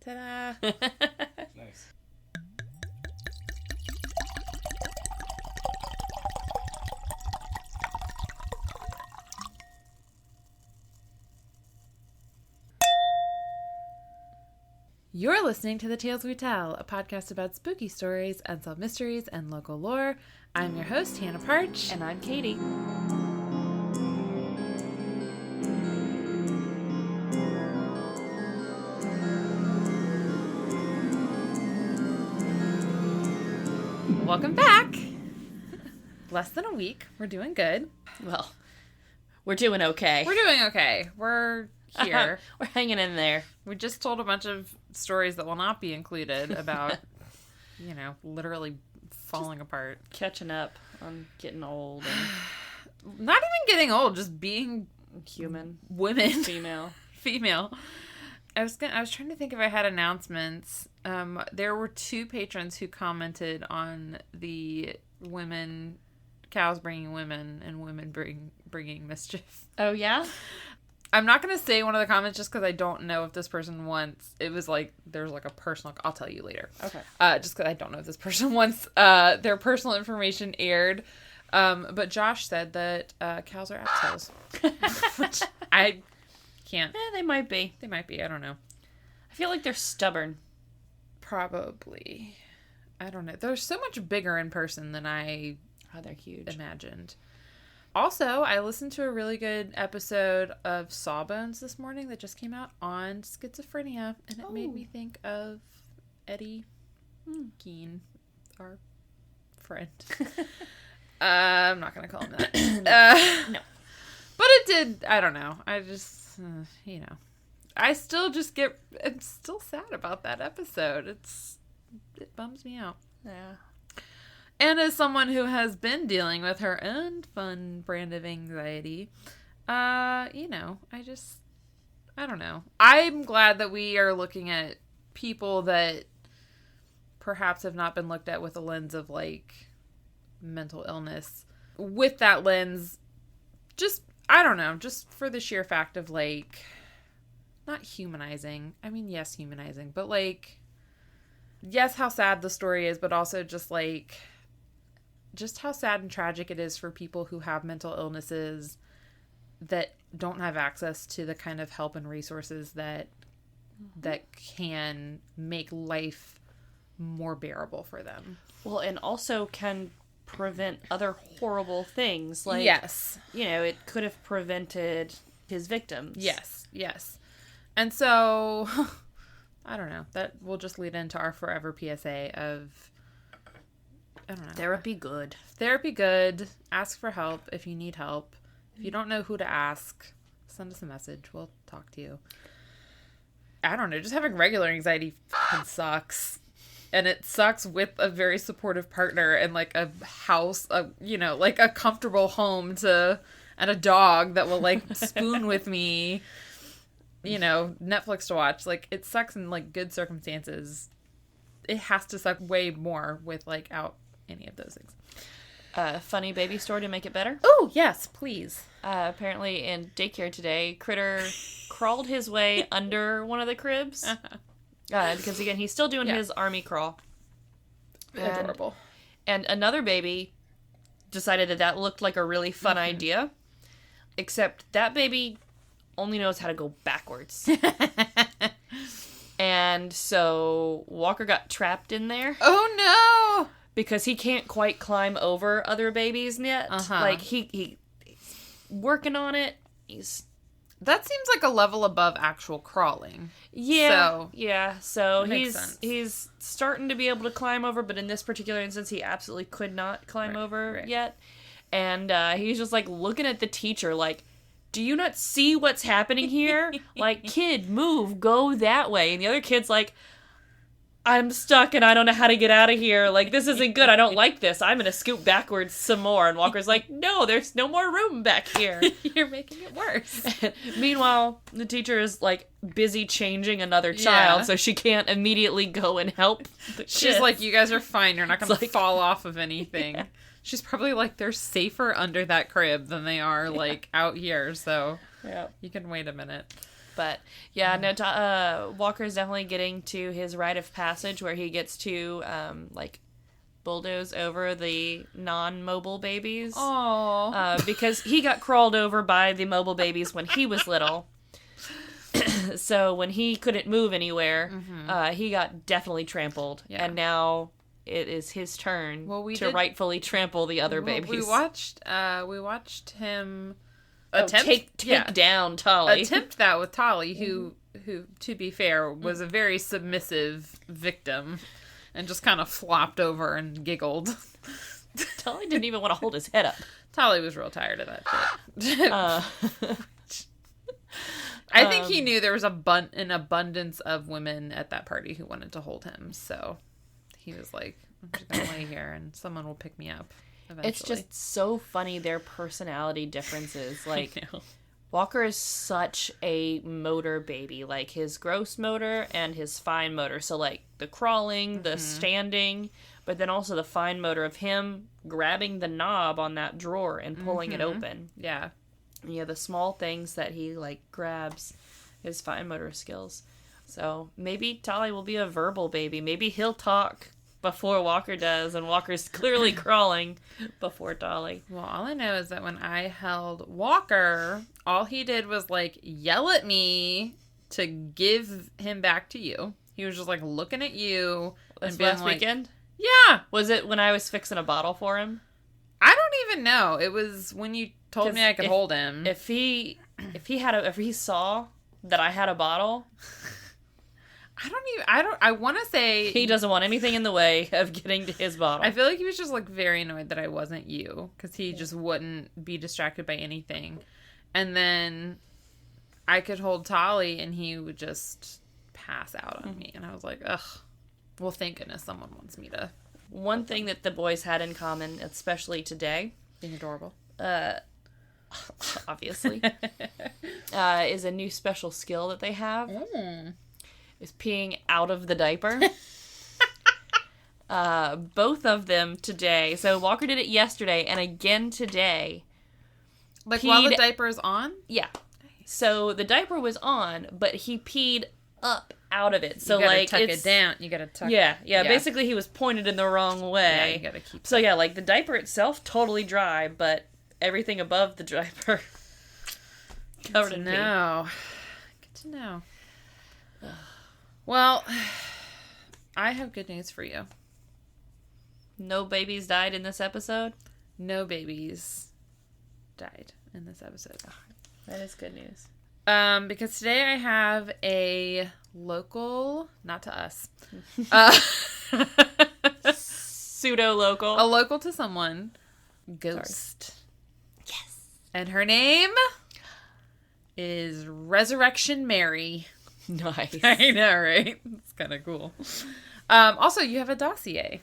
Ta-da! Nice. You're listening to The Tales We Tell, a podcast about spooky stories, unsolved mysteries, and local lore. I'm your host, Hannah Parch. And I'm Katy. Welcome back. Less than a week. We're doing good. Well, we're doing okay. We're doing okay. We're here. We're hanging in there. We just told a bunch of stories that will not be included about, literally falling apart. Catching up on getting old and Not even getting old, just being human. Women. Female. I was trying to think if I had announcements. There were 2 patrons who commented on the cows bringing women and women bringing mischief. Oh, yeah? I'm not going to say one of the comments just because I don't know if this person wants... It was like, there's like a personal... I'll tell you later. Okay. Just because I don't know if this person wants their personal information aired. But Josh said that cows are assholes. Which I can't... They might be. They might be. I don't know. I feel like they're stubborn. Probably. I don't know. They're so much bigger in person than I... Oh, they're huge. Imagined. Also, I listened to a really good episode of Sawbones this morning that just came out on schizophrenia, and it made me think of Eddie Keene, our friend. I'm not going to call him that. No. But it did, I don't know. I just, I still I'm still sad about that episode. It bums me out. Yeah. And as someone who has been dealing with her own fun brand of anxiety, I don't know. I'm glad that we are looking at people that perhaps have not been looked at with a lens of, like, mental illness. With that lens, just for the sheer fact of, like, not humanizing. I mean, yes, humanizing, but, like, yes, how sad the story is, but also just, like... just how sad and tragic it is for people who have mental illnesses that don't have access to the kind of help and resources that can make life more bearable for them. Well, and also can prevent other horrible things. Like, yes. It could have prevented his victims. Yes. And so, I don't know. That will just lead into our forever PSA of... I don't know. Therapy good. Therapy good. Ask for help if you need help. If you don't know who to ask, send us a message. We'll talk to you. I don't know. Just having regular anxiety fucking sucks. And it sucks with a very supportive partner and like a house, like a comfortable home and a dog that will like spoon with me, Netflix to watch. Like it sucks in like good circumstances. It has to suck way more with like out any of those things. Funny baby story to make it better. Oh, yes, please. Apparently in daycare today, Critter crawled his way under one of the cribs. Because, again, he's still doing his army crawl. Adorable. And another baby decided that looked like a really fun idea. Except that baby only knows how to go backwards. And so Walker got trapped in there. Oh, no! Because he can't quite climb over other babies yet. Like, he's working on it. That seems like a level above actual crawling. Yeah. So sense. he's starting to be able to climb over, but in this particular instance, he absolutely could not climb over yet. And he's just, like, looking at the teacher like, do you not see what's happening here? Like, kid, move, go that way. And the other kid's like, I'm stuck and I don't know how to get out of here. Like, this isn't good. I don't like this. I'm going to scoot backwards some more. And Walker's like, no, there's no more room back here. You're making it worse. Meanwhile, the teacher is, like, busy changing another child, so she can't immediately go and help the kids. She's like, you guys are fine. You're not going to fall off of anything. Yeah. She's probably like, they're safer under that crib than they are, like, out here. So you can wait a minute. But yeah, no, Walker is definitely getting to his rite of passage where he gets to like bulldoze over the non-mobile babies. Aww. Because he got crawled over by the mobile babies when he was little. So when he couldn't move anywhere, he got definitely trampled. Yeah. And now it is his turn to rightfully trample the other babies. We watched him attempt take down Tolly. Attempt that with Tolly, who to be fair was a very submissive victim, and just kind of flopped over and giggled. Tolly didn't even want to hold his head up. Tolly was real tired of that shit. I think he knew there was an abundance of women at that party who wanted to hold him, so he was like, I'm just gonna lay here and someone will pick me up eventually. It's just so funny, their personality differences. Like, Walker is such a motor baby. Like, his gross motor and his fine motor. So, like, the crawling, the standing, but then also the fine motor of him grabbing the knob on that drawer and pulling it open. Yeah. Yeah, the small things that he, like, grabs, his fine motor skills. So, maybe Tolly will be a verbal baby. Maybe he'll talk before Walker does, and Walker's clearly crawling before Tolly. Well, all I know is that when I held Walker, all he did was, like, yell at me to give him back to you. He was just, like, looking at you. This last weekend? Yeah. Was it when I was fixing a bottle for him? I don't even know. It was when you told me I could hold him. If he saw that I had a bottle... I want to say... He doesn't want anything in the way of getting to his bottle. I feel like he was just, like, very annoyed that I wasn't you. Because he just wouldn't be distracted by anything. And then I could hold Tolly and he would just pass out on me. And I was like, ugh. Well, thank goodness someone wants me to. One thing that the boys had in common, especially today... Being adorable. Obviously. Is a new special skill that they have. Is peeing out of the diaper. Both of them today. So Walker did it yesterday and again today. Like while the diaper is on? Yeah. So the diaper was on, but he peed up out of it. So you gotta like tuck it down. You gotta tuck. Yeah. Basically, he was pointed in the wrong way. Yeah, you gotta keep. So yeah, like the diaper itself totally dry, but everything above the diaper covered in pee. Good to know. Well, I have good news for you. No babies died in this episode? No babies died in this episode. That is good news. Because today I have a local, not to us, pseudo-local. A local to someone, ghost. Sorry. Yes. And her name is Resurrection Mary. Nice. I know, right? It's kind of cool. Also, you have a dossier.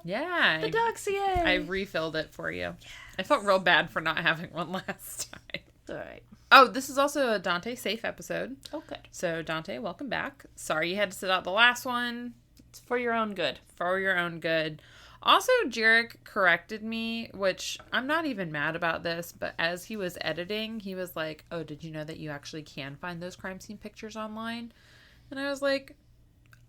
Yeah. The dossier. I refilled it for you. Yes. I felt real bad for not having one last time. It's all right. Oh, this is also a Dante safe episode. Oh, good. So, Dante, welcome back. Sorry you had to sit out the last one. It's for your own good. For your own good. Also, Jarek corrected me, which I'm not even mad about this, but as he was editing, he was like, oh, did you know that you actually can find those crime scene pictures online? And I was like,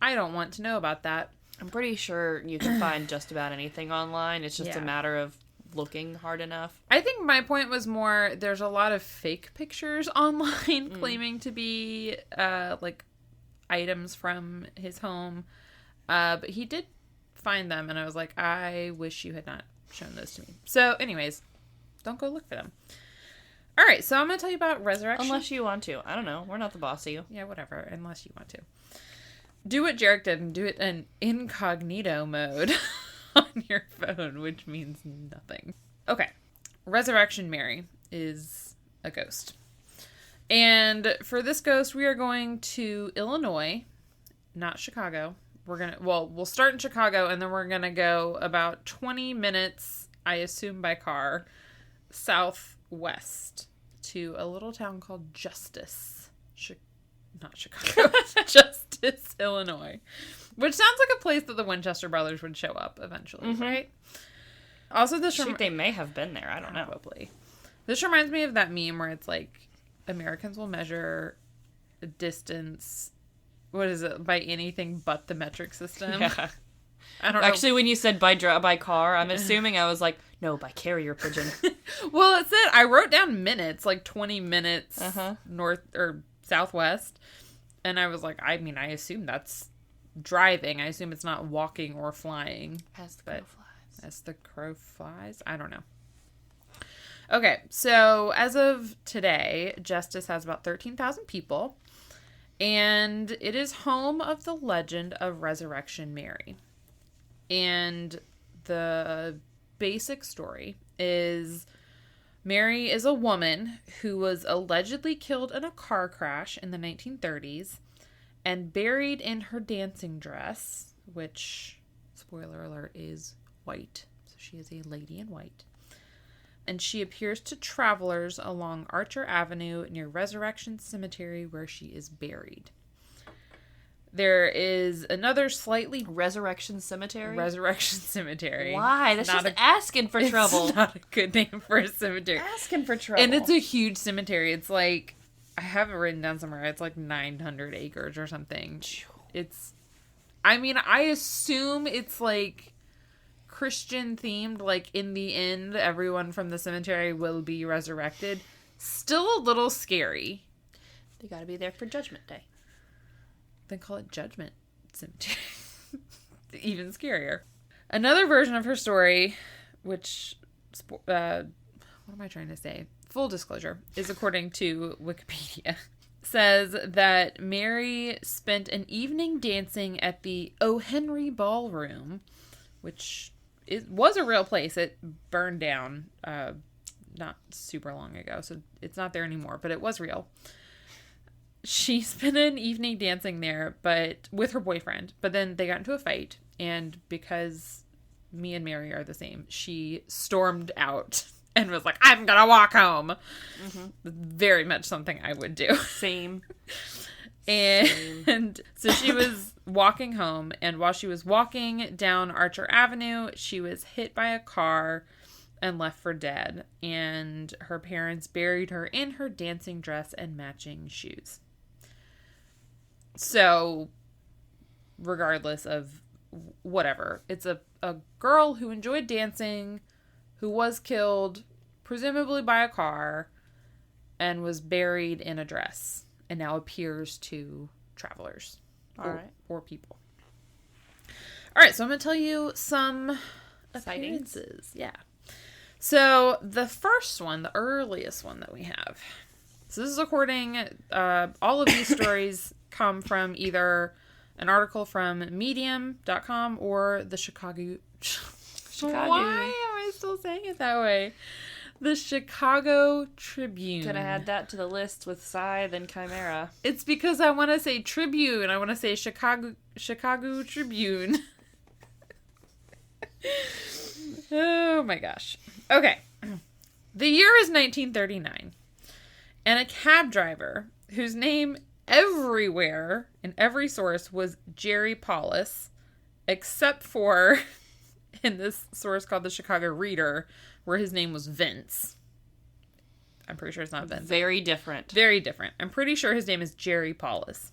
I don't want to know about that. I'm pretty sure you can find just about anything online. It's just a matter of looking hard enough. I think my point was more, there's a lot of fake pictures online claiming to be, like, items from his home. But he did find them, and I was like, I wish you had not shown those to me. So, anyways, don't go look for them. All right, so I'm going to tell you about Resurrection. Unless you want to. I don't know. We're not the boss of you. Yeah, whatever, unless you want to. Do what Jarek did and do it in incognito mode on your phone, which means nothing. Okay, Resurrection Mary is a ghost. And for this ghost, we are going to Illinois, not Chicago. We'll start in Chicago, and then we're going to go about 20 minutes, I assume by car, southwest to a little town called Justice. Not Chicago. Justice, Illinois. Which sounds like a place that the Winchester brothers would show up eventually, right? Also, they may have been there. I don't know. Probably. This reminds me of that meme where it's like, Americans will measure distance, what is it, by anything but the metric system. Yeah. I don't know. Actually, when you said by car, I'm assuming I was like, no, by carrier pigeon. Well, it said, I wrote down minutes, like 20 minutes north or southwest. And I was like, I mean, I assume that's driving. I assume it's not walking or flying. As the crow flies. As the crow flies? I don't know. Okay, so as of today, Justice has about 13,000 people. And it is home of the legend of Resurrection Mary. And the basic story is Mary is a woman who was allegedly killed in a car crash in the 1930s and buried in her dancing dress, which, spoiler alert, is white. So she is a lady in white. And she appears to travelers along Archer Avenue near Resurrection Cemetery where she is buried. There is another slightly... Resurrection Cemetery? Resurrection Cemetery. Why? That's just asking for trouble. It's not a good name for a cemetery. Asking for trouble. And it's a huge cemetery. It's like... I have it written down somewhere. It's like 900 acres or something. It's... I mean, I assume it's like Christian themed. Like, in the end, everyone from the cemetery will be resurrected. Still a little scary. They gotta be there for Judgment Day. Then call it Judgment Cemetery. Even scarier. Another version of her story, which, what am I trying to say? Full disclosure, is according to Wikipedia, says that Mary spent an evening dancing at the O. Henry Ballroom, which was a real place. It burned down not super long ago, so it's not there anymore, but it was real. She spent an evening dancing there, but with her boyfriend. But then they got into a fight, and because me and Mary are the same, she stormed out and was like, "I'm gonna walk home." Mm-hmm. Very much something I would do. Same. And so she was walking home, and while she was walking down Archer Avenue, she was hit by a car and left for dead. And her parents buried her in her dancing dress and matching shoes. So, regardless of whatever, it's a girl who enjoyed dancing, who was killed, presumably by a car, and was buried in a dress, and now appears to travelers. Or people. All right, so I'm going to tell you some appearances. Yeah. So, the first one, the earliest one that we have. So, this is according, all of these stories come from either an article from medium.com or the Chicago. Why am I still saying it that way? The Chicago Tribune. Could have had that to the list with Scythe and Chimera. It's because I want to say Tribune. I want to say Chicago Tribune. Oh my gosh. Okay. The year is 1939. And a cab driver whose name everywhere in every source was Jerry Paulus, except for in this source called the Chicago Reader, where his name was Vince. I'm pretty sure it's not Vince. Very different. Very different. I'm pretty sure his name is Jerry Paulus.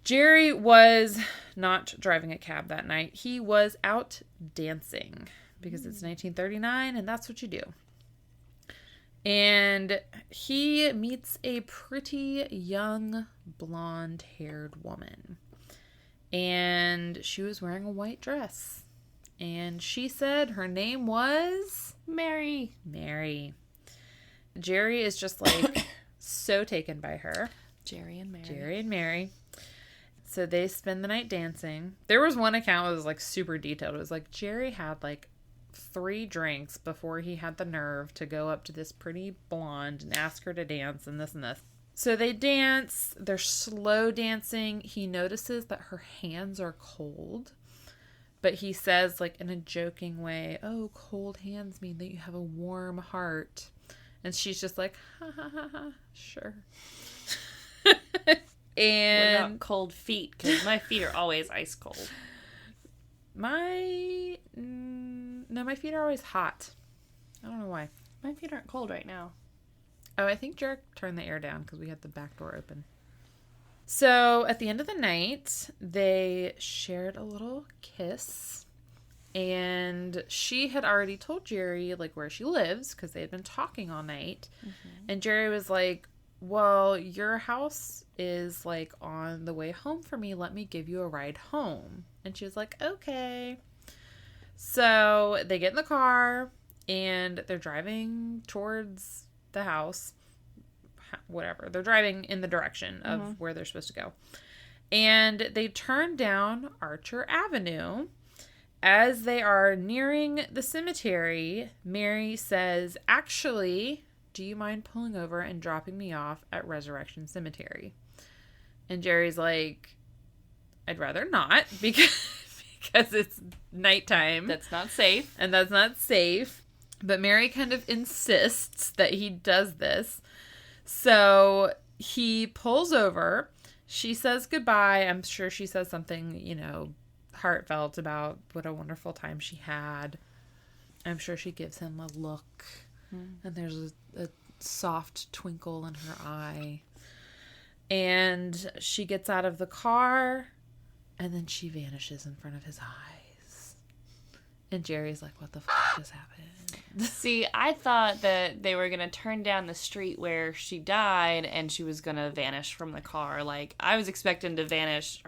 Jerry was not driving a cab that night. He was out dancing because it's 1939 and that's what you do. And he meets a pretty young blonde-haired woman. And she was wearing a white dress. And she said her name was... Mary. Jerry is just like so taken by her. Jerry and Mary. So they spend the night dancing. There was one account that was like super detailed. It was like Jerry had like 3 drinks before he had the nerve to go up to this pretty blonde and ask her to dance and this and this. So they dance. They're slow dancing. He notices that her hands are cold. But he says, like, in a joking way, "Oh, cold hands mean that you have a warm heart." And she's just like, "Ha ha ha ha, sure." And what about cold feet? Because my feet are always ice cold. My feet are always hot. I don't know why. My feet aren't cold right now. Oh, I think Jarek turned the air down because we had the back door open. So at the end of the night, they shared a little kiss. And she had already told Jerry, like, where she lives, because they had been talking all night. Mm-hmm. And Jerry was like, well, your house is, like, on the way home for me. Let me give you a ride home. And she was like, okay. So they get in the car, and they're driving towards the house. Whatever. They're driving in the direction of where they're supposed to go. And they turn down Archer Avenue. As they are nearing the cemetery, Mary says, actually, do you mind pulling over and dropping me off at Resurrection Cemetery? And Jerry's like, I'd rather not because it's nighttime. That's not safe. And that's not safe. But Mary kind of insists that he does this. So he pulls over. She says goodbye. I'm sure she says something, heartfelt about what a wonderful time she had. I'm sure she gives him a look, and there's a soft twinkle in her eye. And she gets out of the car, and then she vanishes in front of his eyes. And Jerry's like, what the fuck just happened? See, I thought that they were going to turn down the street where she died and she was going to vanish from the car. Like, I was expecting to vanish,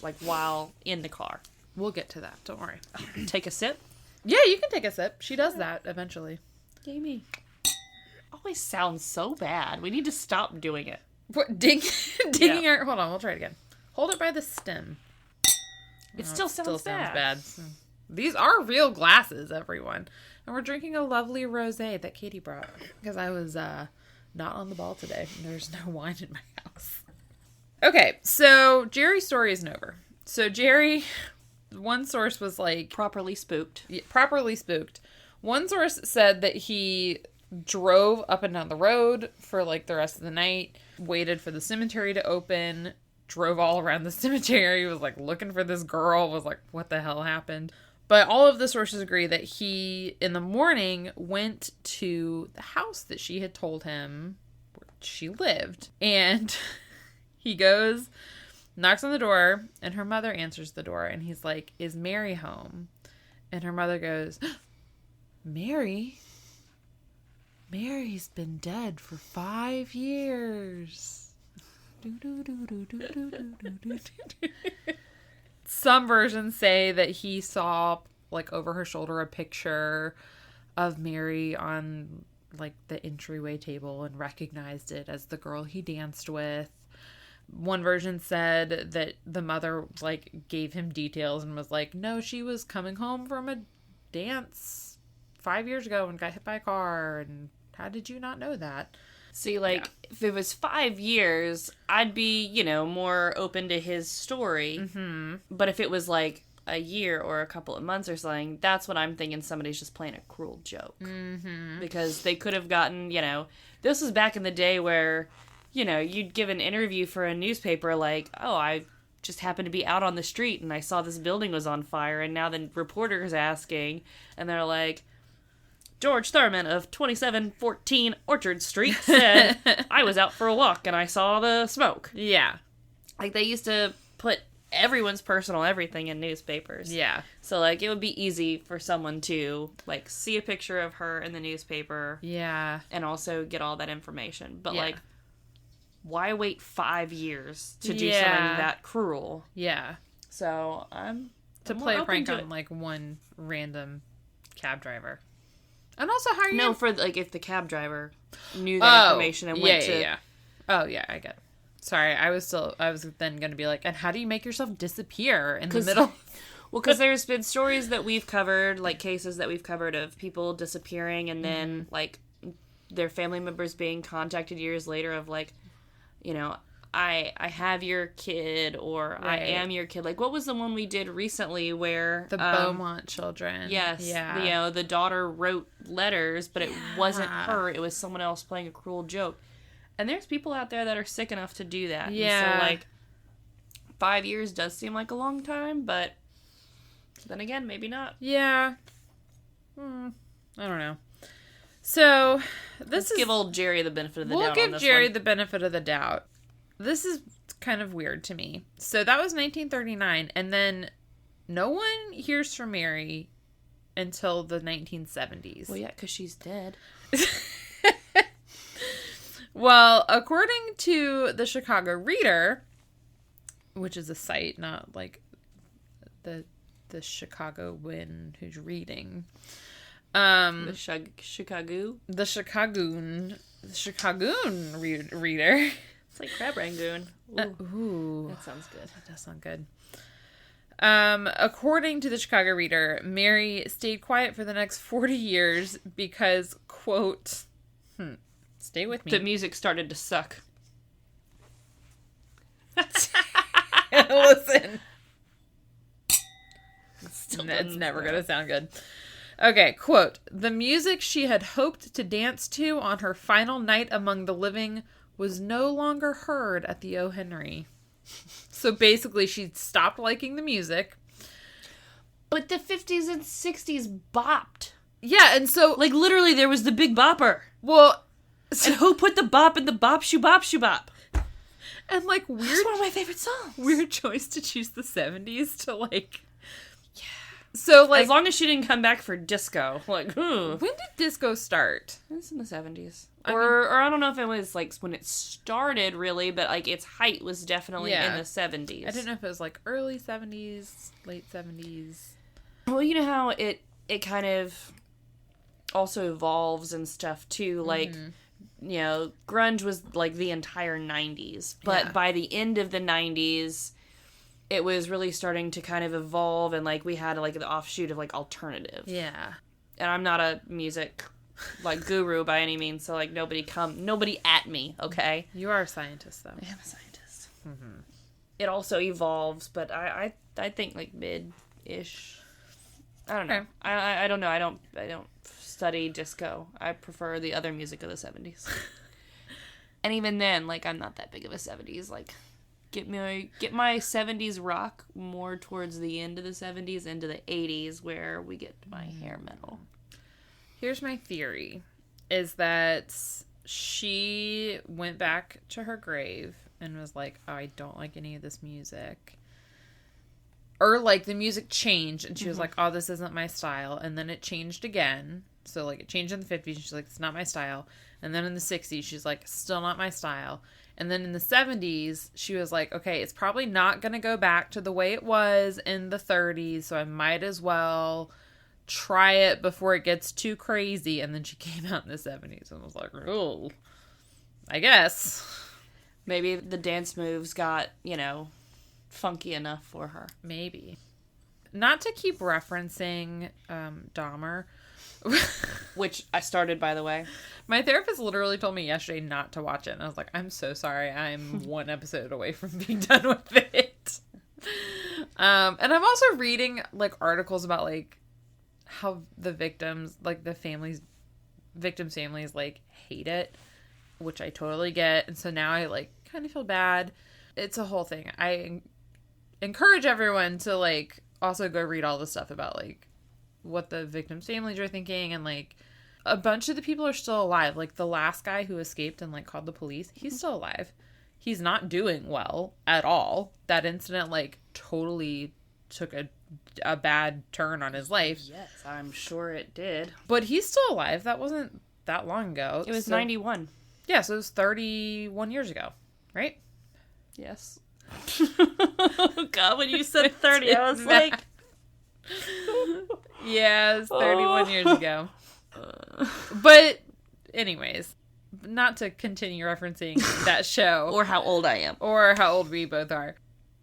like, while in the car. We'll get to that. Don't worry. Take a sip? Yeah, you can take a sip. She does that eventually. Yay me. Always sounds so bad. We need to stop doing it. What, digging her... Hold on, we'll try it again. Hold it by the stem. It still sounds bad. So, these are real glasses, everyone. And we're drinking a lovely rosé that Katy brought. Because I was not on the ball today. There's no wine in my house. Okay, so Jerry's story isn't over. So Jerry, one source was like... Properly spooked. Properly spooked. One source said that he drove up and down the road for like the rest of the night, waited for the cemetery to open, drove all around the cemetery, was like looking for this girl, was like, what the hell happened? But all of the sources agree that he, in the morning, went to the house that she had told him where she lived. And he goes, knocks on the door, and her mother answers the door. And he's like, is Mary home? And her mother goes, Mary? Mary's been dead for 5 years. Some versions say that he saw, like, over her shoulder a picture of Mary on, like, the entryway table and recognized it as the girl he danced with. One version said that the mother, like, gave him details and was like, no, she was coming home from a dance 5 years ago and got hit by a car, and how did you not know that? See, like, if it was 5 years, I'd be, more open to his story. Mm-hmm. But if it was, like, a year or a couple of months or something, that's when I'm thinking somebody's just playing a cruel joke. Mm-hmm. Because they could have gotten, this was back in the day where, you'd give an interview for a newspaper like, oh, I just happened to be out on the street and I saw this building was on fire, and now the reporter's asking, and they're like, George Thurman of 2714 Orchard Street said, I was out for a walk and I saw the smoke. Yeah. Like, they used to put everyone's personal everything in newspapers. Yeah. So, like, it would be easy for someone to, like, see a picture of her in the newspaper. Yeah. And also get all that information. But, like, why wait 5 years to do something that cruel? Yeah. So, I'm play a prank on, like, one random cab driver. And also, how are you... No, for, like, if the cab driver knew that information and went to... Yeah. Oh, yeah, I get it. Sorry, I was then going to be like, and how do you make yourself disappear in the middle? Well, because there's been stories that we've covered, like, cases that we've covered of people disappearing and then, like, their family members being contacted years later of, like, I have your kid, or I am your kid. Like, what was the one we did recently where... The Beaumont children. Yes. Yeah. The daughter wrote letters, but it wasn't her. It was someone else playing a cruel joke. And there's people out there that are sick enough to do that. Yeah. And so, like, 5 years does seem like a long time, but then again, maybe not. Yeah. I don't know. So, Let's give old Jerry the benefit of the doubt on this We'll give Jerry the benefit of the doubt. This is kind of weird to me. So that was 1939, and then no one hears from Mary until the 1970s. Well, yeah, because she's dead. Well, according to the Chicago Reader, which is a site, not like the Chicagoan who's reading. The Chicagoan Reader. It's like crab rangoon. Ooh. That sounds good. That does sound good. According to the Chicago Reader, Mary stayed quiet for the next 40 years because, quote, stay with me. The music started to suck. Listen. It's never going to sound good. Okay, quote, the music she had hoped to dance to on her final night among the living was no longer heard at the O. Henry. So basically, she stopped liking the music. But the 50s and 60s bopped. Yeah, and so... Like, literally, there was the Big Bopper. Well... And who put the bop in the bop shoo bop shoo bop? And, like, weird... That's one of my favorite songs. Weird choice to choose the 70s to, like... Yeah. So, like... As long as she didn't come back for disco. Like, When did disco start? It was in the 70s. Or I don't know if it was, like, when it started, really, but, like, its height was definitely in the 70s. I didn't know if it was, like, early 70s, late 70s. Well, you know how it kind of also evolves and stuff, too. Like, you know, grunge was, like, the entire 90s. But by the end of the 90s, it was really starting to kind of evolve, and, like, we had, like, the offshoot of, like, alternative. Yeah. And I'm not a music... like guru by any means, so like nobody at me, okay? You are a scientist, though. I am a scientist. Mm-hmm. It also evolves, but I think like mid-ish. I don't know. Okay. I don't know. I don't study disco. I prefer the other music of the 70s. And even then, like I'm not that big of a 70s. Like get my 70s rock more towards the end of the 70s into the 80s, where we get my hair metal. Here's my theory, is that she went back to her grave and was like, oh, I don't like any of this music. Or, like, the music changed, and she was like, oh, this isn't my style. And then it changed again. So, like, it changed in the 50s, she's like, it's not my style. And then in the 60s, she's like, still not my style. And then in the 70s, she was like, okay, it's probably not going to go back to the way it was in the 30s, so I might as well... try it before it gets too crazy. And then she came out in the 70s and was like, oh, I guess. Maybe the dance moves got, you know, funky enough for her. Maybe. Not to keep referencing Dahmer. Which I started, by the way. My therapist literally told me yesterday not to watch it. And I was like, I'm so sorry. I'm one episode away from being done with it. And I'm also reading, like, articles about, like, how the victims, like the victims' families, like hate it, which I totally get. And so now I like kind of feel bad. It's a whole thing. I encourage everyone to like also go read all the stuff about like what the victims' families are thinking, and like a bunch of the people are still alive. Like the last guy who escaped and like called the police, he's still alive. He's not doing well at all. That incident like totally took a bad turn on his life. Yes, I'm sure it did. But he's still alive. That wasn't that long ago. It was 91. Yeah, so it was 31 years ago, right? Yes. Oh, God, when you said 30, I was like... Yeah, it was 31 years ago. But, anyways, not to continue referencing that show. Or how old I am. Or how old we both are.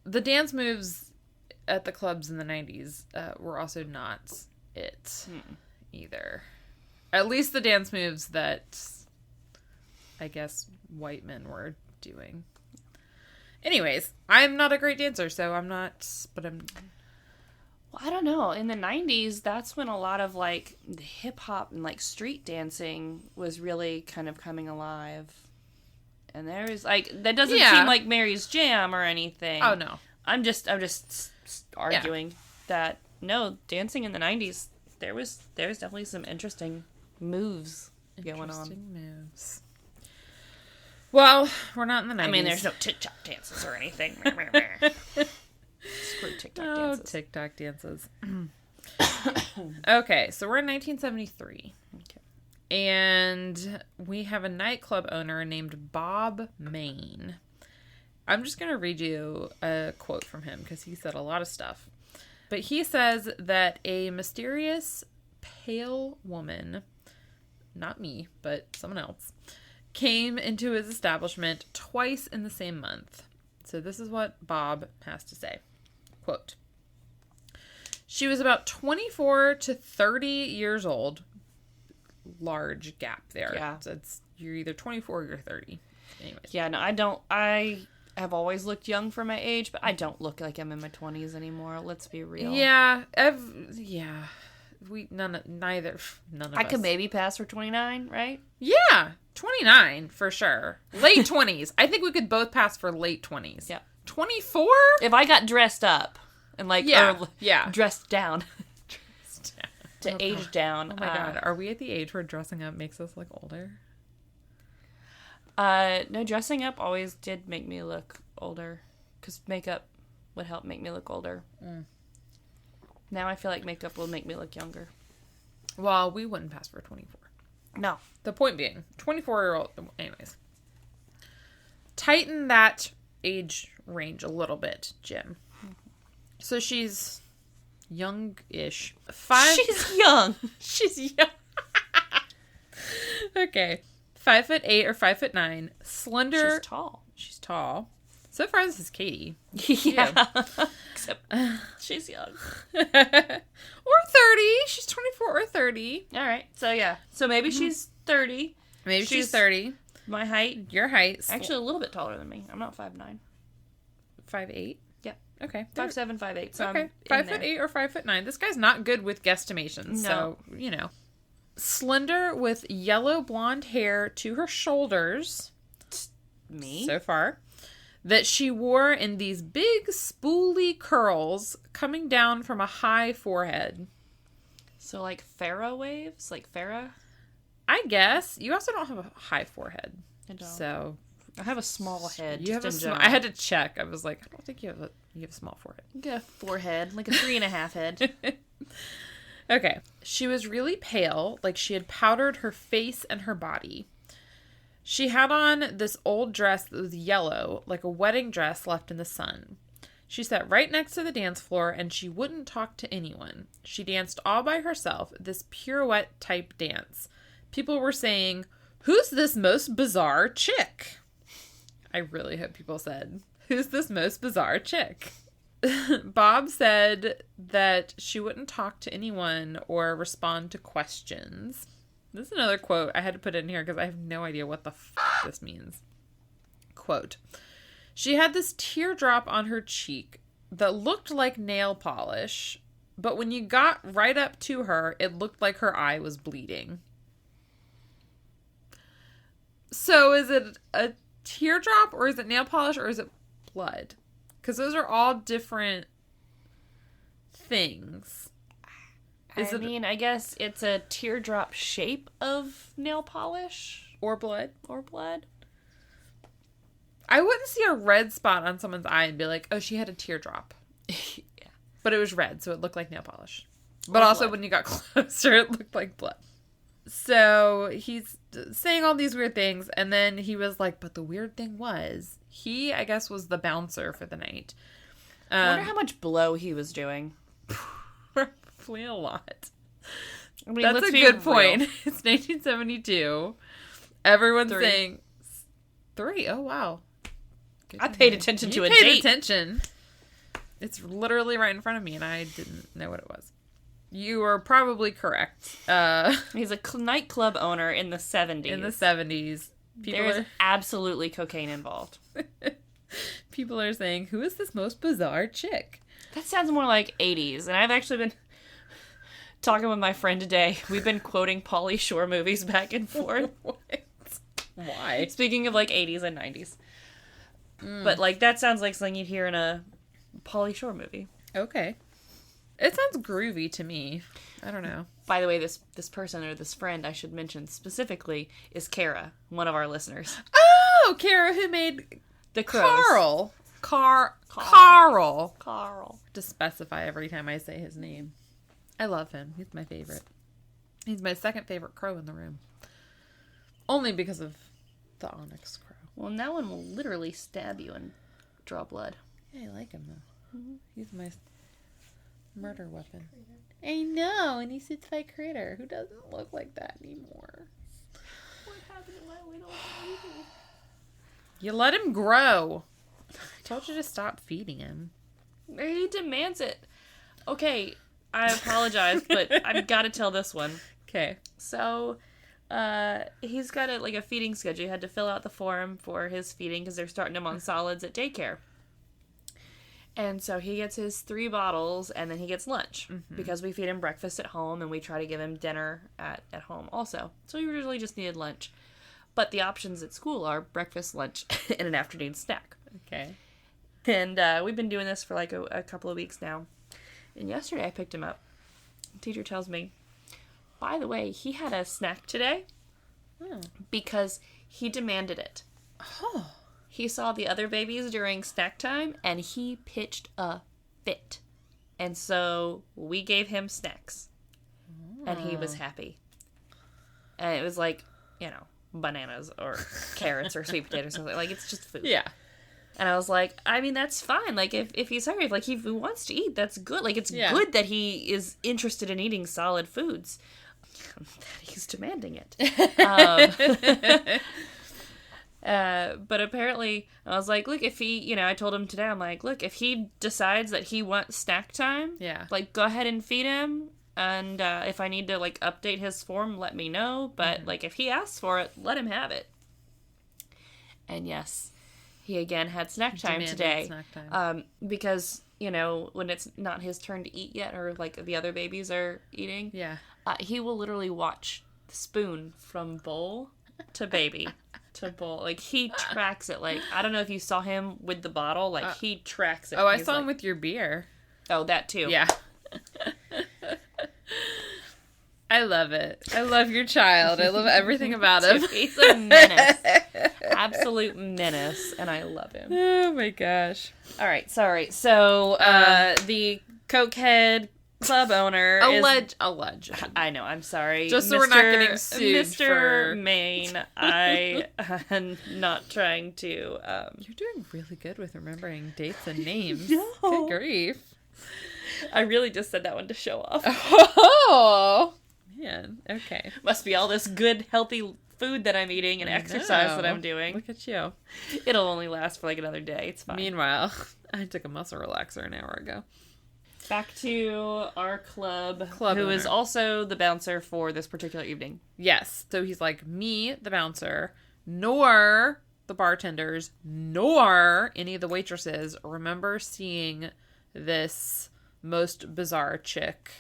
The dance moves at the clubs in the 90s were also not it either. At least the dance moves that I guess white men were doing. Anyways, I'm not a great dancer, so I'm not, but I'm... Well, I don't know. In the 90s, that's when a lot of, like, the hip-hop and, like, street dancing was really kind of coming alive. And there's, like, that doesn't seem like Mary's jam or anything. Oh, no. I'm just arguing that, no, dancing in the 90s, there's definitely some interesting moves going on. Interesting moves. Well, we're not in the 90s. I mean, there's no TikTok dances or anything. Screw TikTok dances. Oh, TikTok dances. Okay, so we're in 1973. Okay. And we have a nightclub owner named Bob Main. I'm just going to read you a quote from him because he said a lot of stuff. But he says that a mysterious pale woman, not me, but someone else, came into his establishment twice in the same month. So this is what Bob has to say. Quote, she was about 24 to 30 years old. Large gap there. Yeah. So you're either 24 or you're 30. Anyways. Yeah, no, I have always looked young for my age, but I don't look like I'm in my 20s anymore. Let's be real. Yeah. Neither of I us. could maybe pass for 29, right? Yeah. 29 for sure. Late 20s. I think we could both pass for late 20s. Yeah. 24? If I got dressed up and dressed down. To age down. Oh my God. Are we at the age where dressing up makes us look older? No, dressing up always did make me look older. Because makeup would help make me look older. Mm. Now I feel like makeup will make me look younger. Well, we wouldn't pass for 24. No. The point being, 24-year-old... Anyways. Tighten that age range a little bit, Jim. So she's young-ish. She's young. She's young. Okay. 5'8" or 5'9". Slender. She's tall. She's tall. So far, this is Katy. Yeah. Except she's young. Or 30. She's 24 or 30. All right. So, yeah. So, maybe she's 30. Maybe she's 30. My height. Your height. Actually, a little bit taller than me. I'm not 5'9". 5'8"? Yeah. Okay. 5'7", 5'8". So okay. 5'8" or 5'9". This guy's not good with guesstimations. No. So, Slender with yellow blonde hair to her shoulders. Me? So far. That she wore in these big spoolie curls coming down from a high forehead. So like Farrah waves? Like Farrah? I guess. You also don't have a high forehead. I don't. So I have a small head. You have I had to check. I was like, I don't think you have a small forehead. You got a forehead, like a 3.5 head. Okay. She was really pale, like she had powdered her face and her body. She had on this old dress that was yellow, like a wedding dress left in the sun. She sat right next to the dance floor, and she wouldn't talk to anyone. She danced all by herself, this pirouette-type dance. People were saying, "Who's this most bizarre chick?" I really hope people said, "Who's this most bizarre chick?" Bob said that she wouldn't talk to anyone or respond to questions. This is another quote I had to put in here because I have no idea what the this means. Quote, she had this teardrop on her cheek that looked like nail polish, but when you got right up to her, it looked like her eye was bleeding. So is it a teardrop or is it nail polish or is it blood? Because those are all different things. I guess it's a teardrop shape of nail polish. Or blood. Or blood. I wouldn't see a red spot on someone's eye and be like, oh, she had a teardrop. Yeah. But it was red, so it looked like nail polish. But also when you got closer, it looked like blood. So he's saying all these weird things, and then he was like, but the weird thing was, he, I guess, was the bouncer for the night. I wonder how much blow he was doing. Probably a lot. I mean, that's a good point. It's 1972. Everyone's saying 3. Oh, wow. I paid attention to a date. You paid attention. It's literally right in front of me, and I didn't know what it was. You are probably correct. He's a nightclub owner in the 70s. In the 70s. There's absolutely cocaine involved. People are saying, who is this most bizarre chick? That sounds more like 80s. And I've actually been talking with my friend today. We've been quoting Pauly Shore movies back and forth. What? Why? Speaking of like 80s and 90s. But like that sounds like something you'd hear in a Pauly Shore movie. Okay. It sounds groovy to me. I don't know. By the way, this person or this friend I should mention specifically is Kara, one of our listeners. Oh, Kara, who made The crows. Carl. To specify every time I say his name. I love him. He's my favorite. He's my second favorite crow in the room. Only because of the onyx crow. Well, that one will literally stab you and draw blood. Yeah, I like him, though. Mm-hmm. He's my murder weapon. I know, and he sits by Critter, who doesn't look like that anymore. What happened to my little baby? You let him grow. I told you to stop feeding him. He demands it. Okay, I apologize, but I've got to tell this one. Okay. So, he's got a feeding schedule. He had to fill out the form for his feeding because they're starting him on solids at daycare. And so he gets his 3 bottles, and then he gets lunch. Mm-hmm. Because we feed him breakfast at home, and we try to give him dinner at home also. So he really just needed lunch. But the options at school are breakfast, lunch, and an afternoon snack. Okay. And we've been doing this for a couple of weeks now. And yesterday I picked him up. The teacher tells me, by the way, he had a snack today because he demanded it. Oh. He saw the other babies during snack time, and he pitched a fit. And so we gave him snacks. And he was happy. And it was bananas or carrots or sweet potatoes or something. It's just food. Yeah. And I was like, I mean, that's fine. If he's hungry, if he wants to eat, that's good. It's good that he is interested in eating solid foods. That he's demanding it. But apparently, I was like, look, if he, I told him today, I'm like, look, if he decides that he wants snack time, go ahead and feed him. And if I need to, update his form, let me know. But, if he asks for it, let him have it. And yes, he again had snack time today. Snack time. Because, when it's not his turn to eat yet, or, the other babies are eating, he will literally watch the spoon from bowl to baby to bowl. He tracks it. I don't know if you saw him with the bottle. He tracks it. Oh, I saw him with your beer. Oh, that too. Yeah. I love it. I love your child. I love everything about him. He's a menace. Absolute menace. And I love him. Oh my gosh. All right. Sorry. So, the Cokehead club owner Alleged. I know. I'm sorry. Just so we're not getting sued Mr. Maine, I am not trying to... You're doing really good with remembering dates and names. No. Good grief. I really just said that one to show off. Oh, man. Okay. Must be all this good, healthy food that I'm eating and exercise that I'm doing. Look at you. It'll only last for another day. It's fine. Meanwhile, I took a muscle relaxer an hour ago. Back to our club who owner. Is also the bouncer for this particular evening. Yes. So he's like, me, the bouncer, nor the bartenders, nor any of the waitresses remember seeing this most bizarre chick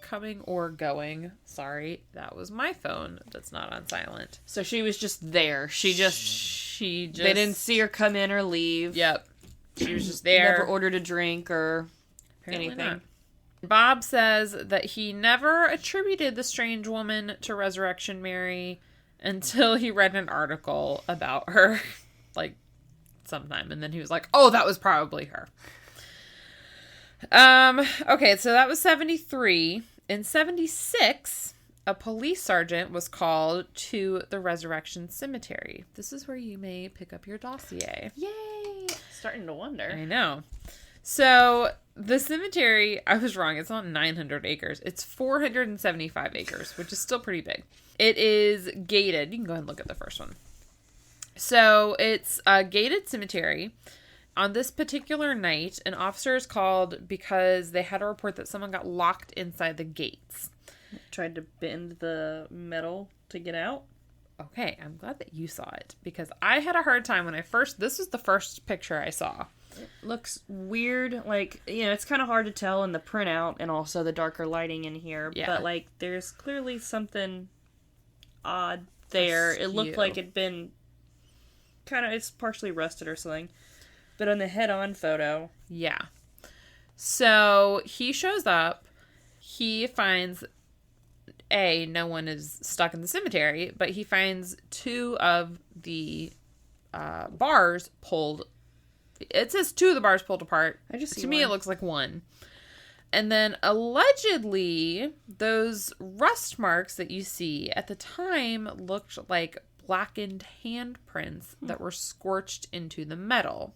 coming or going. Sorry, that was my phone that's not on silent. So she was just there. She just they didn't see her come in or leave. Yep. She was just there. Never ordered a drink or apparently anything. Not. Bob says that he never attributed the strange woman to Resurrection Mary until he read an article about her, sometime, and then he was like, oh, that was probably her. Okay, so that was 73. In 76, a police sergeant was called to the Resurrection Cemetery. This is where you may pick up your dossier. Yay! Starting to wonder. I know. So, the cemetery, I was wrong, it's not 900 acres. It's 475 acres, which is still pretty big. It is gated. You can go ahead and look at the first one. So, it's a gated cemetery. On this particular night, an officer is called because they had a report that someone got locked inside the gates. Tried to bend the metal to get out. Okay, I'm glad that you saw it because I had a hard time when this was the first picture I saw. It looks weird. It's kind of hard to tell in the printout and also the darker lighting in here. Yeah. But, there's clearly something odd there. It looked like it'd been it's partially rusted or something. But on the head-on photo... Yeah. So, he shows up. He finds, no one is stuck in the cemetery, but he finds 2 of the bars pulled. It says 2 of the bars pulled apart. To me, it looks like 1. And then allegedly, those rust marks that you see at the time looked like blackened handprints that were scorched into the metal.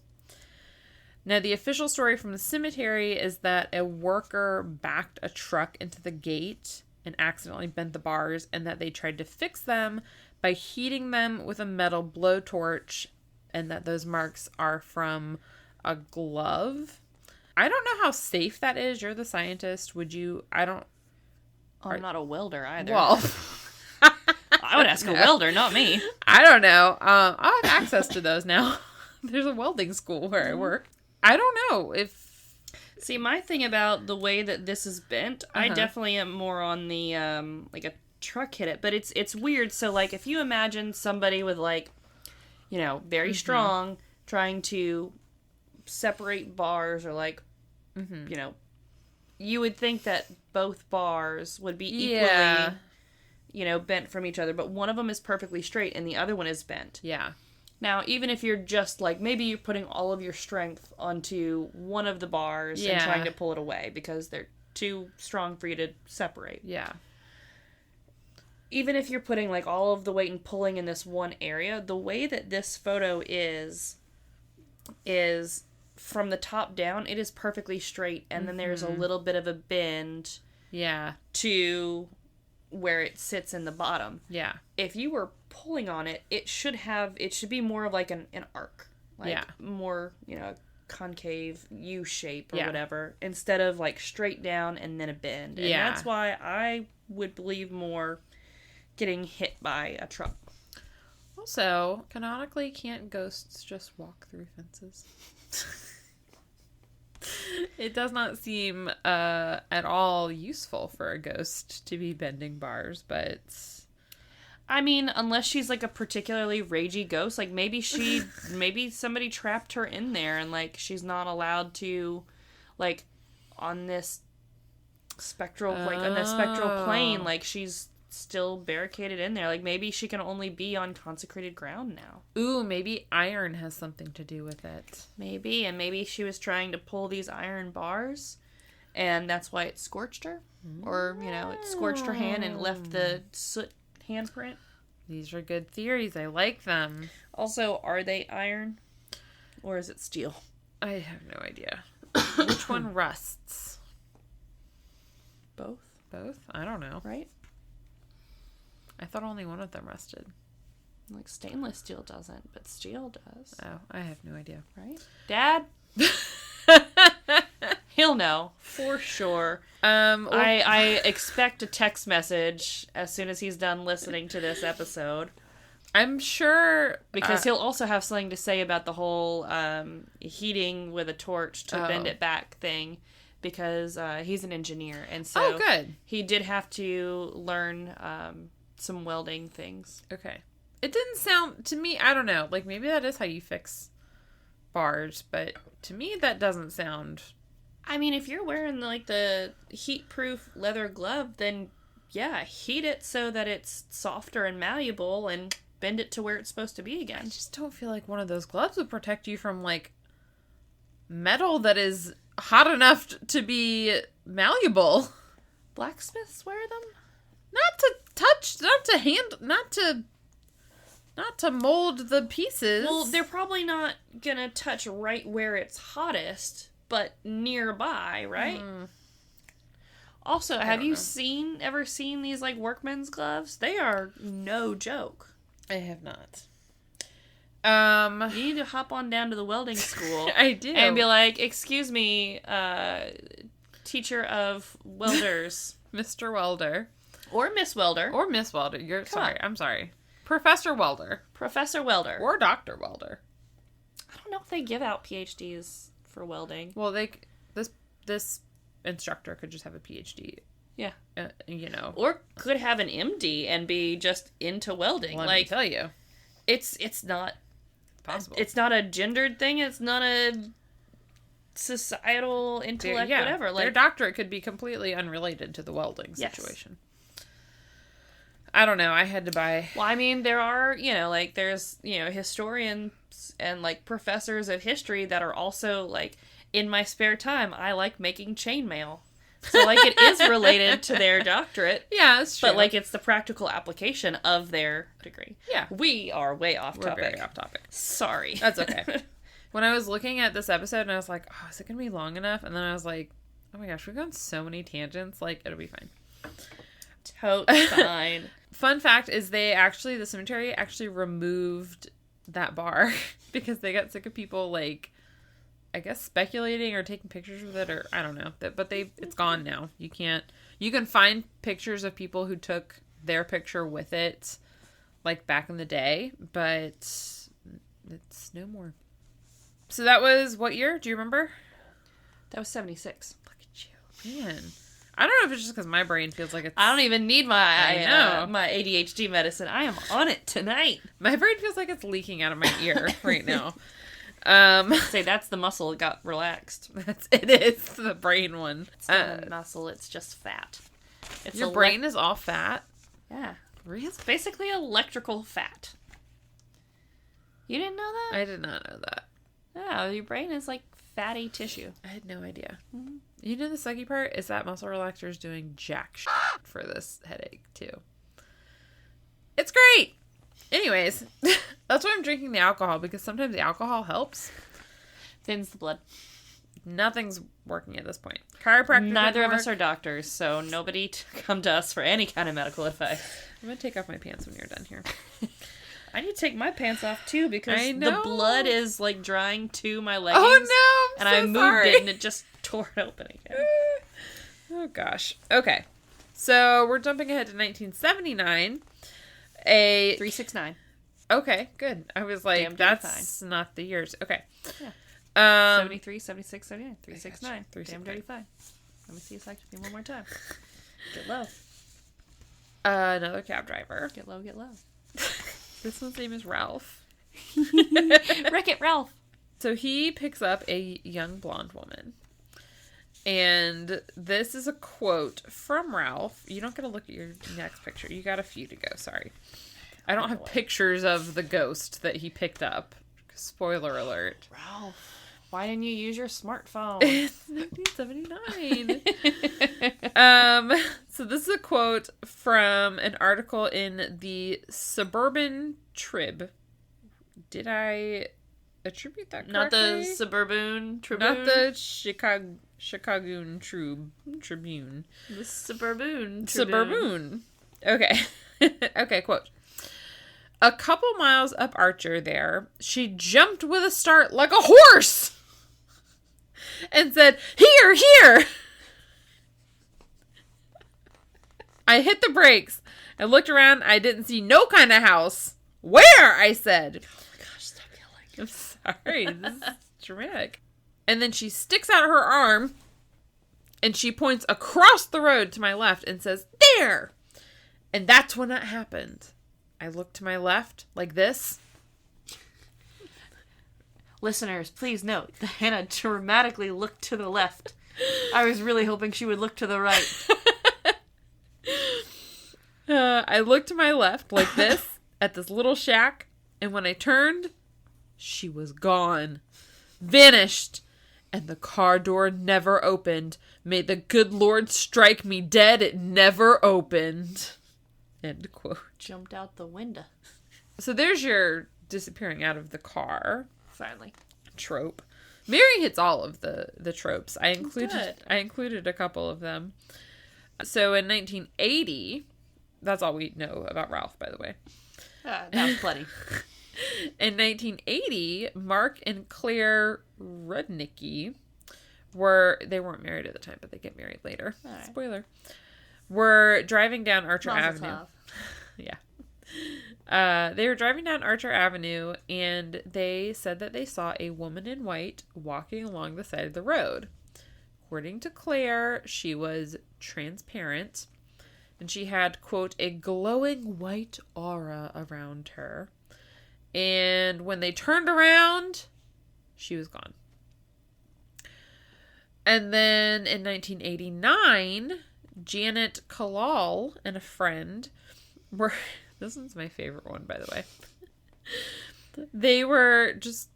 Now, the official story from the cemetery is that a worker backed a truck into the gate and accidentally bent the bars, and that they tried to fix them by heating them with a metal blowtorch, and that those marks are from a glove. I don't know how safe that is. You're the scientist. Would you... I'm not a welder either. Well... I would ask a welder, not me. I don't know. I have access to those now. There's a welding school where I work. I don't know if... See, my thing about the way that this is bent, I definitely am more on the, like a truck hit it. But it's weird. So, like, if you imagine somebody with, like, you know, very strong, trying to separate bars or, like, you know, you would think that both bars would be equally, you know, bent from each other. But one of them is perfectly straight and the other one is bent. Yeah. Now, even if you're just, like, maybe you're putting all of your strength onto one of the bars and trying to pull it away because they're too strong for you to separate. Yeah. Even if you're putting, like, all of the weight and pulling in this one area, the way that this photo is from the top down, it is perfectly straight, and then there's a little bit of a bend to where it sits in the bottom. Yeah. If you were pulling on it, it should be more of like an arc. Like more, you know, concave U shape or whatever, instead of like straight down and then a bend. And that's why I would believe more getting hit by a truck. Also, canonically, can't ghosts just walk through fences? It does not seem at all useful for a ghost to be bending bars, but... I mean, unless she's, like, a particularly ragey ghost, like, maybe somebody trapped her in there and, like, she's not allowed to, like, on this spectral, like, on the spectral plane, like, she's still barricaded in there. Like, maybe she can only be on consecrated ground now. Ooh, maybe iron has something to do with it. Maybe, and maybe she was trying to pull these iron bars, and that's why it scorched her. Or, you know, it scorched her hand and left the soot handprint. These are good theories. I like them. Also, are they iron? Or is it steel? I have no idea. Which one rusts? Both? Both? I don't know. Right? I thought only one of them rusted. Like, stainless steel doesn't, but steel does. Oh, I have no idea. Right? Dad? He'll know, for sure. I expect a text message as soon as he's done listening to this episode. I'm sure... Because he'll also have something to say about the whole heating with a torch to bend it back thing. Because he's an engineer, and so good. He did have to learn some welding things. Okay. It didn't sound, to me, I don't know, like maybe that is how you fix bars, but to me that doesn't sound... I mean, if you're wearing like the heat-proof leather glove, then yeah, heat it so that it's softer and malleable and bend it to where it's supposed to be again. I just don't feel like one of those gloves would protect you from like metal that is hot enough to be malleable. Blacksmiths wear them? Not to touch, not to mold the pieces. Well, they're probably not gonna touch right where it's hottest, but nearby, right? Also, have you ever seen these like workman's gloves? They are no joke. I have not. You need to hop on down to the welding school. I do. And be like, excuse me, teacher of welders. Mr. Welder. Or Miss Welder. Or Miss Welder. I'm sorry. Professor Welder. Professor Welder. Or Dr. Welder. I don't know if they give out PhDs for welding. Well, this instructor could just have a PhD. Yeah. You know. Or could have an MD and be just into welding. Let me tell you. It's not possible. It's not a gendered thing. It's not a societal intellect, whatever. Like, their doctorate could be completely unrelated to the welding situation. I don't know. I had to buy... Well, I mean, there are, like, there's, historians and, like, professors of history that are also, like, in my spare time, I like making chainmail. So, like, it is related to their doctorate. Yeah, it's true. But, like, it's the practical application of their degree. Yeah. We are way off topic. We're very off topic. Sorry. That's okay. When I was looking at this episode, and I was like, oh, is it going to be long enough? And then I was like, oh my gosh, we've gone so many tangents. Like, it'll be fine. Totally fine. Fun fact is the cemetery actually removed that bar because they got sick of people, like, I guess speculating or taking pictures with it, or I don't know. But it's gone now. You can find pictures of people who took their picture with it, like, back in the day, but it's no more. So that was what year? Do you remember? That was 76. Look at you. Man. I don't know if it's just because my brain feels like it's... I don't even need my my ADHD medicine. I am on it tonight. My brain feels like it's leaking out of my ear right now. Say that's the muscle that got relaxed. It is the brain one. It's not a muscle, it's just fat. Your brain is all fat? Yeah. Really? It's basically electrical fat. You didn't know that? I did not know that. Yeah, your brain is like fatty tissue. I had no idea. Mm-hmm. You know the sucky part is that muscle relaxer is doing jack shit for this headache too. It's great! Anyways, that's why I'm drinking the alcohol, because sometimes the alcohol helps. Thins the blood. Nothing's working at this point. Chiropractor. Neither of us are doctors, so nobody come to us for any kind of medical advice. I'm going to take off my pants when you're done here. I need to take my pants off too, because the blood is like drying to my leggings. Oh no! I moved it and it just tore it open again. Oh gosh. Okay. So we're jumping ahead to 1979. 369. Okay, good. I was like, that's fine. Not the years. Okay. Yeah. 73, 76, 79. 369. 369. Damn dirty fine. Let me see this actually one more time. Get low. Another cab driver. Get low, get low. This one's name is Ralph. Wreck-It Ralph. So he picks up a young blonde woman. And this is a quote from Ralph. You don't get to look at your next picture. You got a few to go. Sorry. I don't have pictures of the ghost that he picked up. Spoiler alert. Ralph, why didn't you use your smartphone? It's 1979. So this is a quote from an article in the Suburban Trib. Did I attribute that correctly? Not the Suburban Tribune? Not the Chicagoan Tribune. The Suburban Tribune. Suburban. Okay. Okay, quote. A couple miles up Archer there, she jumped with a start like a horse and said, "Here, here!" I hit the brakes. I looked around. I didn't see no kind of house. "Where?" I said. Oh my gosh, stop yelling. I'm sorry. This is dramatic. And then she sticks out her arm and she points across the road to my left and says, "There!" And that's when it happened. I looked to my left like this. Listeners, please note that Hannah dramatically looked to the left. I was really hoping she would look to the right. I looked to my left like this at this little shack, and when I turned, she was gone. Vanished. And the car door never opened. May the good Lord strike me dead, it never opened. End quote. Jumped out the window. So there's your disappearing out of the car. Finally. Trope. Mary hits all of the tropes. I included a couple of them. So in 1980, that's all we know about Ralph, by the way. That was plenty. In 1980, Mark and Claire Rudnicki they weren't married at the time, but they get married later. Right. Spoiler. Were driving down Archer Avenue. Yeah. They were driving down Archer Avenue, and they said that they saw a woman in white walking along the side of the road. According to Claire, she was transparent, and she had, quote, a glowing white aura around her. And when they turned around, she was gone. And then in 1989, Janet Kalal and a friend were, this one's my favorite one, by the way. They were just,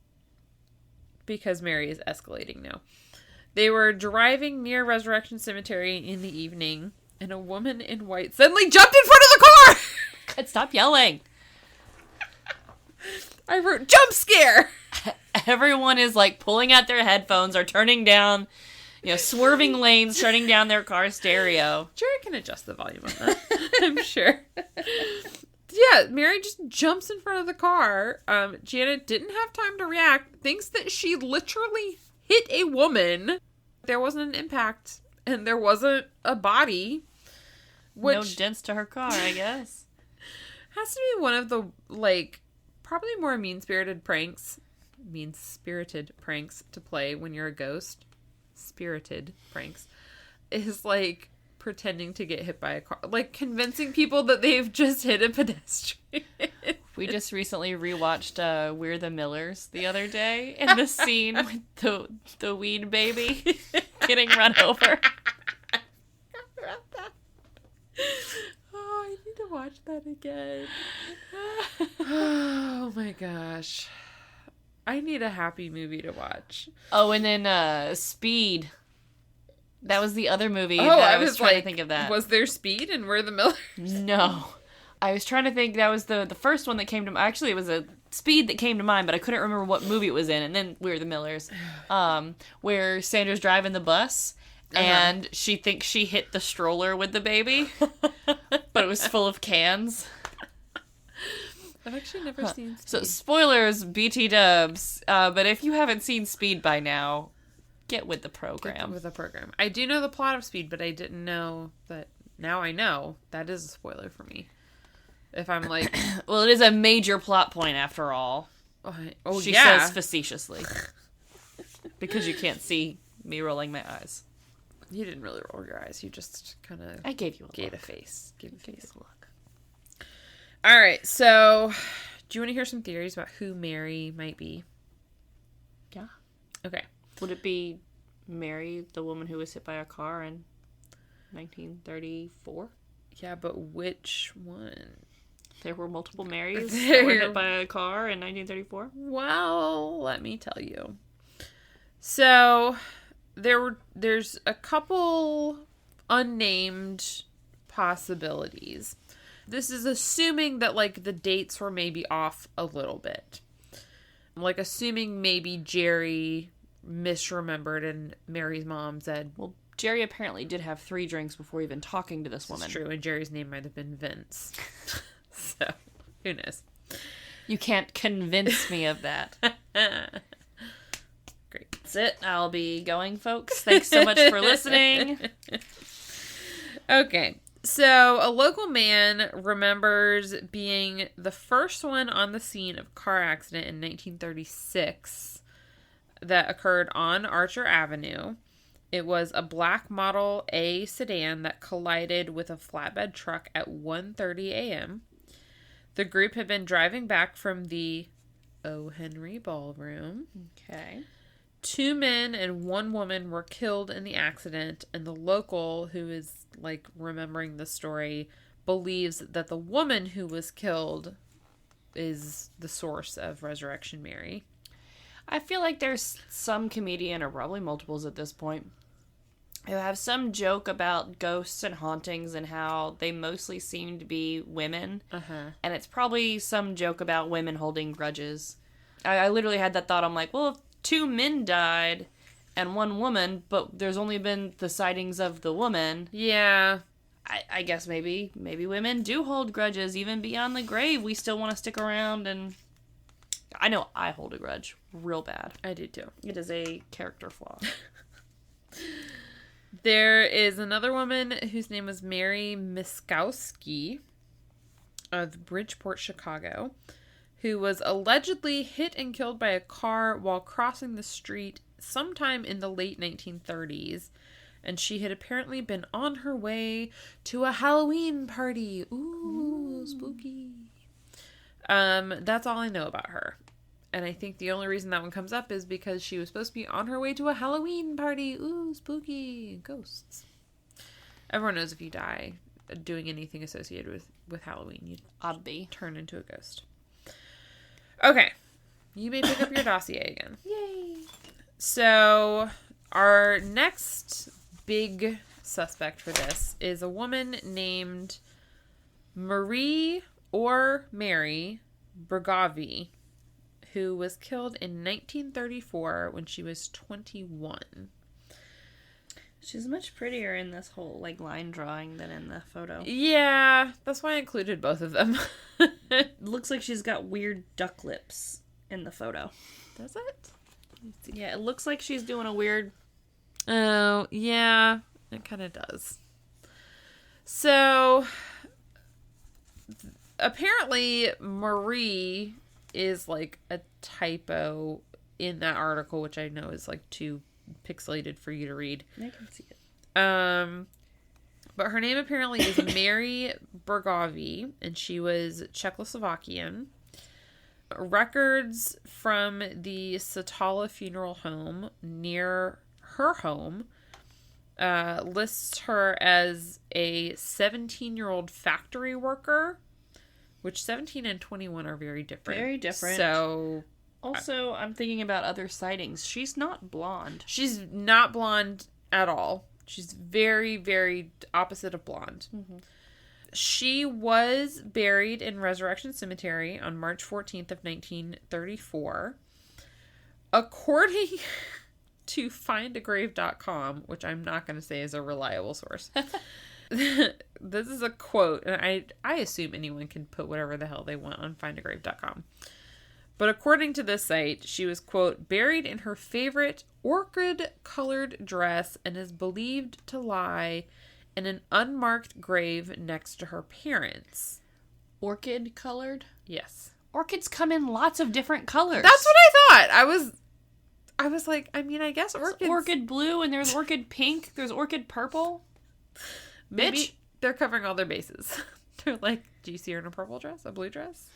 because Mary is escalating now. They were driving near Resurrection Cemetery in the evening, and a woman in white suddenly jumped in front of the car! God, stop yelling. I wrote, jump scare! Everyone is like pulling out their headphones or turning down, swerving lanes, turning down their car stereo. Jerry can adjust the volume on that, I'm sure. Yeah, Mary just jumps in front of the car. Janet didn't have time to react, thinks that she literally hit a woman. There wasn't an impact, and there wasn't a body. Which no dents to her car, I guess. Has to be one of the, probably more mean-spirited pranks to play when you're a ghost. Spirited pranks. Is, pretending to get hit by a car. Convincing people that they've just hit a pedestrian. We just recently rewatched We're the Millers the other day, and the scene with the weed baby getting run over. Oh, I need to watch that again. Oh my gosh. I need a happy movie to watch. Oh, and then Speed. That was the other movie that I was trying to think of that. Was there Speed and We're the Millers? No. I was trying to think. That was the first one that came to mind. Actually, it was a Speed that came to mind, but I couldn't remember what movie it was in. And then We're the Millers, where Sandra's driving the bus, and she thinks she hit the stroller with the baby, but it was full of cans. I've actually never seen Speed. So, spoilers, BT dubs. But if you haven't seen Speed by now, get with the program. I do know the plot of Speed, but I didn't know that. Now I know. That is a spoiler for me. If I'm well, it is a major plot point after all. She says facetiously. Because you can't see me rolling my eyes. You didn't really roll your eyes. You just kind of... I gave you a gave look. a face. Gave a look. All right, so do you want to hear some theories about who Mary might be? Yeah. Okay. Would it be Mary, the woman who was hit by a car in 1934? Yeah, but which one? There were multiple Marys that were hit by a car in 1934? Well, let me tell you. So, there's a couple unnamed possibilities. This is assuming that, the dates were maybe off a little bit. Assuming maybe Jerry misremembered and Mary's mom said... Well, Jerry apparently did have 3 drinks before even talking to this woman. That's true, and Jerry's name might have been Vince. So, who knows? You can't convince me of that. Great. That's it. I'll be going, folks. Thanks so much for listening. Okay. So, a local man remembers being the first one on the scene of a car accident in 1936 that occurred on Archer Avenue. It was a black Model A sedan that collided with a flatbed truck at 1:30 a.m. The group had been driving back from the O. Henry Ballroom. Okay. 2 men and 1 woman were killed in the accident, and the local, who is, remembering the story, believes that the woman who was killed is the source of Resurrection Mary. I feel like there's some comedian, or probably multiples at this point, who have some joke about ghosts and hauntings and how they mostly seem to be women. Uh-huh. And it's probably some joke about women holding grudges. I literally had that thought. I'm like, well, if 2 men died and 1 woman, but there's only been the sightings of the woman. Yeah. I guess maybe women do hold grudges even beyond the grave. We still want to stick around, and I know I hold a grudge real bad. I do too. It is a character flaw. There is another woman whose name was Mary Miskowski of Bridgeport, Chicago, who was allegedly hit and killed by a car while crossing the street sometime in the late 1930s. And she had apparently been on her way to a Halloween party. Ooh, spooky. That's all I know about her. And I think the only reason that one comes up is because she was supposed to be on her way to a Halloween party. Ooh, spooky. Ghosts. Everyone knows if you die, doing anything associated with Halloween. You turn into a ghost. Okay. You may pick up your dossier again. Yay! So, our next big suspect for this is a woman named Marie or Mary Bergavi, who was killed in 1934 when she was 21. She's much prettier in this whole, like, line drawing than in the photo. Yeah, that's why I included both of them. Looks like she's got weird duck lips in the photo. Does it? Yeah, it looks like she's doing a weird... Oh, yeah, it kind of does. So, apparently, Marie is, like, a typo in that article, which I know is, like, too pixelated for you to read. I can see it. But her name apparently is Mary Bergavi, and she was Czechoslovakian. Records from the Satala Funeral Home near her home lists her as a 17-year-old factory worker, which 17 and 21 are very different. Very different. So... Also, I'm thinking about other sightings. She's not blonde. She's not blonde at all. She's very, very opposite of blonde. Mm-hmm. She was buried in Resurrection Cemetery on March 14th of 1934. According to findagrave.com, which I'm not going to say is a reliable source. This is a quote, and I assume anyone can put whatever the hell they want on findagrave.com. But according to this site, she was, quote, buried in her favorite orchid-colored dress and is believed to lie in an unmarked grave next to her parents. Orchid-colored? Yes. Orchids come in lots of different colors. That's what I thought. I was like, I mean, I guess orchids... There's orchid blue, and there's orchid pink, there's orchid purple. Maybe Bitch. They're covering all their bases. They're like, do you see her in a purple dress? A blue dress?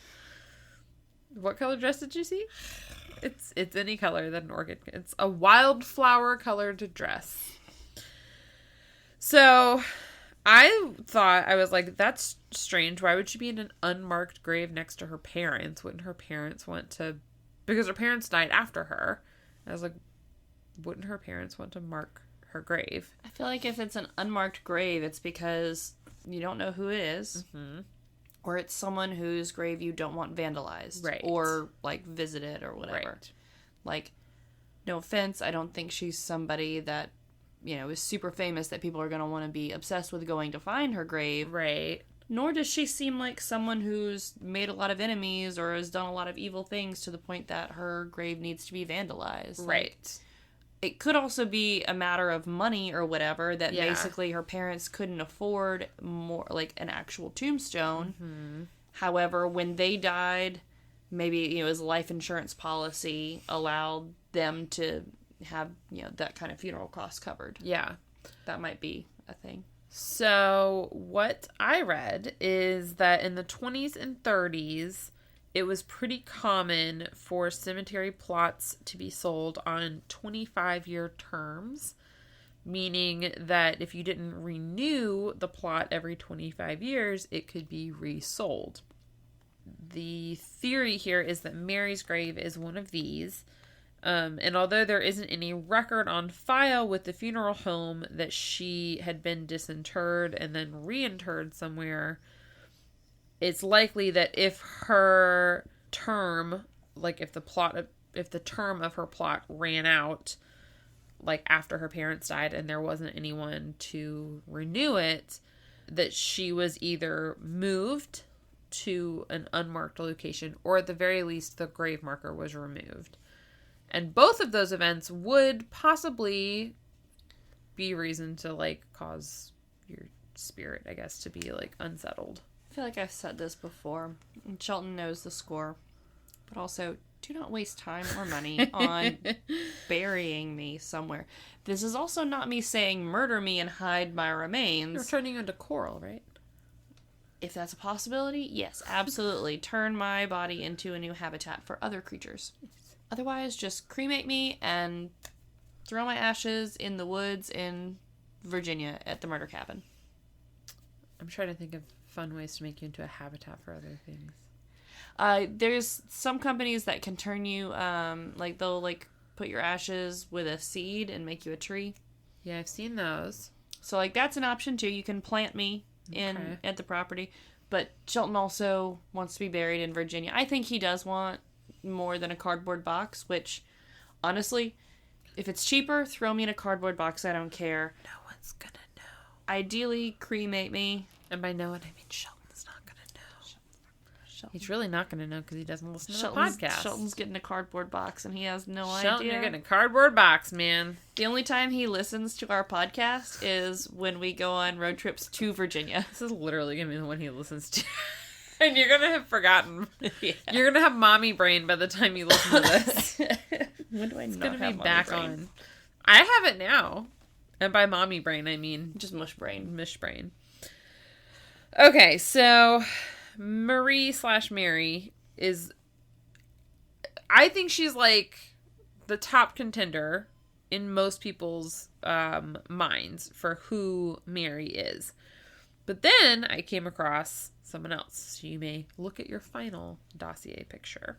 What color dress did you see? It's any color that an orchid... It's a wildflower colored dress. So, I thought, I was like, that's strange. Why would she be in an unmarked grave next to her parents? Wouldn't her parents want to... Because her parents died after her. I was like, wouldn't her parents want to mark her grave? I feel like if it's an unmarked grave, it's because you don't know who it is. Mm-hmm. Or it's someone whose grave you don't want vandalized. Right. Or, like, visited or whatever. Right. Like, no offense, I don't think she's somebody that, you know, is super famous that people are going to want to be obsessed with going to find her grave. Right. Nor does she seem like someone who's made a lot of enemies or has done a lot of evil things to the point that her grave needs to be vandalized. Right. Like, it could also be a matter of money or whatever that basically her parents couldn't afford more, like, an actual tombstone. Mm-hmm. However, when they died, maybe, you know, his life insurance policy allowed them to have, you know, that kind of funeral cost covered. Yeah. That might be a thing. So, what I read is that in the 20s and 30s, it was pretty common for cemetery plots to be sold on 25-year terms, meaning that if you didn't renew the plot every 25 years, it could be resold. The theory here is that Mary's grave is one of these, and although there isn't any record on file with the funeral home that she had been disinterred and then reinterred somewhere, it's likely that if her term, like if the term of her plot ran out, like after her parents died and there wasn't anyone to renew it, that she was either moved to an unmarked location or at the very least the grave marker was removed. And both of those events would possibly be reason to, like, cause your spirit, I guess, to be, like, unsettled. I feel like I've said this before, and Shelton knows the score, but also, do not waste time or money on burying me somewhere. This is also not me saying murder me and hide my remains. You're turning you into coral, right? If that's a possibility, yes, absolutely. Turn my body into a new habitat for other creatures. Otherwise, just cremate me and throw my ashes in the woods in Virginia at the murder cabin. I'm trying to think of fun ways to make you into a habitat for other things. There's some companies that can turn you, like they'll like put your ashes with a seed and make you a tree. Yeah, I've seen those. So like that's an option too. You can plant me at the property. But Shelton also wants to be buried in Virginia. I think he does want more than a cardboard box, which honestly, if it's cheaper, throw me in a cardboard box. I don't care. No one's gonna know. Ideally, cremate me. And by no one, I mean Shelton's not gonna know. He's really not gonna know because he doesn't listen to the podcast. Shelton's getting a cardboard box and he has no Shelton, idea. you're getting a cardboard box, man. The only time he listens to our podcast is when we go on road trips to Virginia. This is literally gonna be the one he listens to. And you're gonna have forgotten. Yeah. You're gonna have mommy brain by the time you listen to this. When do I it's not gonna have be mommy back brain? on. I have it now. And by mommy brain, I mean Just mush brain. mish brain. Okay, so Marie/Mary is, I think she's like the top contender in most people's minds for who Mary is. But then I came across someone else. So you may look at your final dossier picture.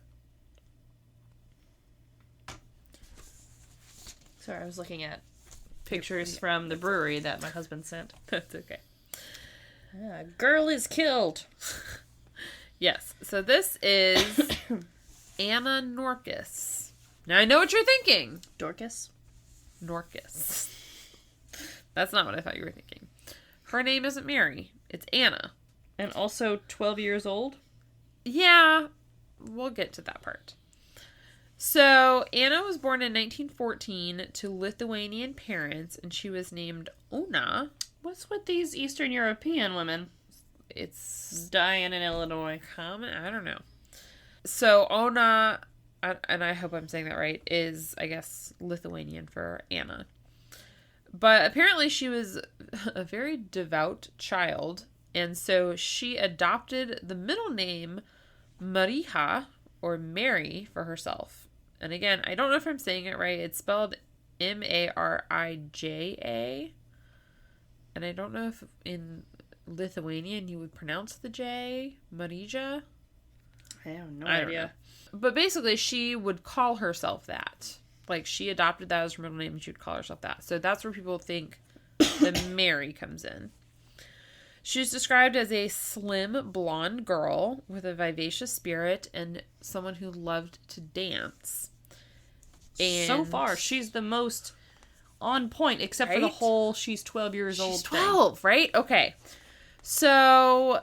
Sorry, I was looking at pictures from the brewery that my husband sent. That's okay. Girl is killed. Yes. So this is Anna Norkus. Now I know what you're thinking. Dorcas? Norkus. That's not what I thought you were thinking. Her name isn't Mary. It's Anna. And also 12 years old? Yeah, we'll get to that part. So, Anna was born in 1914 to Lithuanian parents, and she was named Ona. What's with these Eastern European women? It's dying in Illinois. I don't know. So, Ona, and I hope I'm saying that right, is, I guess, Lithuanian for Anna. But apparently she was a very devout child, and so she adopted the middle name Marija, or Mary, for herself. And again, I don't know if I'm saying it right. It's spelled Marija. And I don't know if in Lithuanian you would pronounce the J, Marija. I have no idea. But basically, she would call herself that. Like, she adopted that as her middle name, and she would call herself that. So that's where people think the Mary comes in. She's described as a slim, blonde girl with a vivacious spirit and someone who loved to dance. And so far, she's the most on point, except for the whole she's 12 years old She's 12, thing. Right? Okay. So,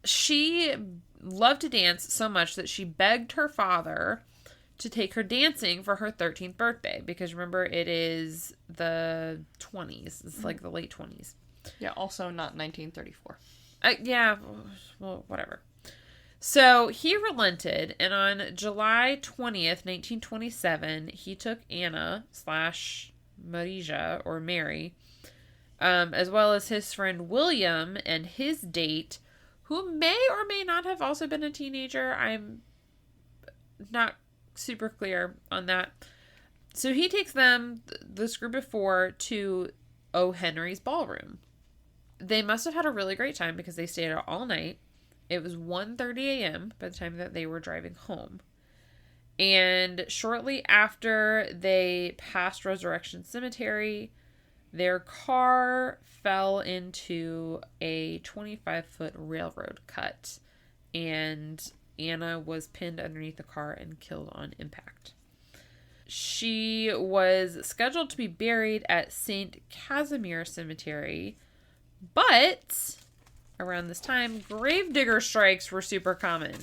she loved to dance so much that she begged her father to take her dancing for her 13th birthday. Because remember, it is the 20s. It's like the late 20s. Yeah, also not 1934. Yeah, well, whatever. So he relented, and on July 20th, 1927, he took Anna / Marija, or Mary, as well as his friend William and his date, who may or may not have also been a teenager. I'm not super clear on that. So he takes them, this group of 4, to O. Henry's ballroom. They must have had a really great time because they stayed out all night. It was 1:30 a.m. by the time that they were driving home. And shortly after they passed Resurrection Cemetery, their car fell into a 25-foot railroad cut. And Anna was pinned underneath the car and killed on impact. She was scheduled to be buried at St. Casimir Cemetery, but around this time, gravedigger strikes were super common.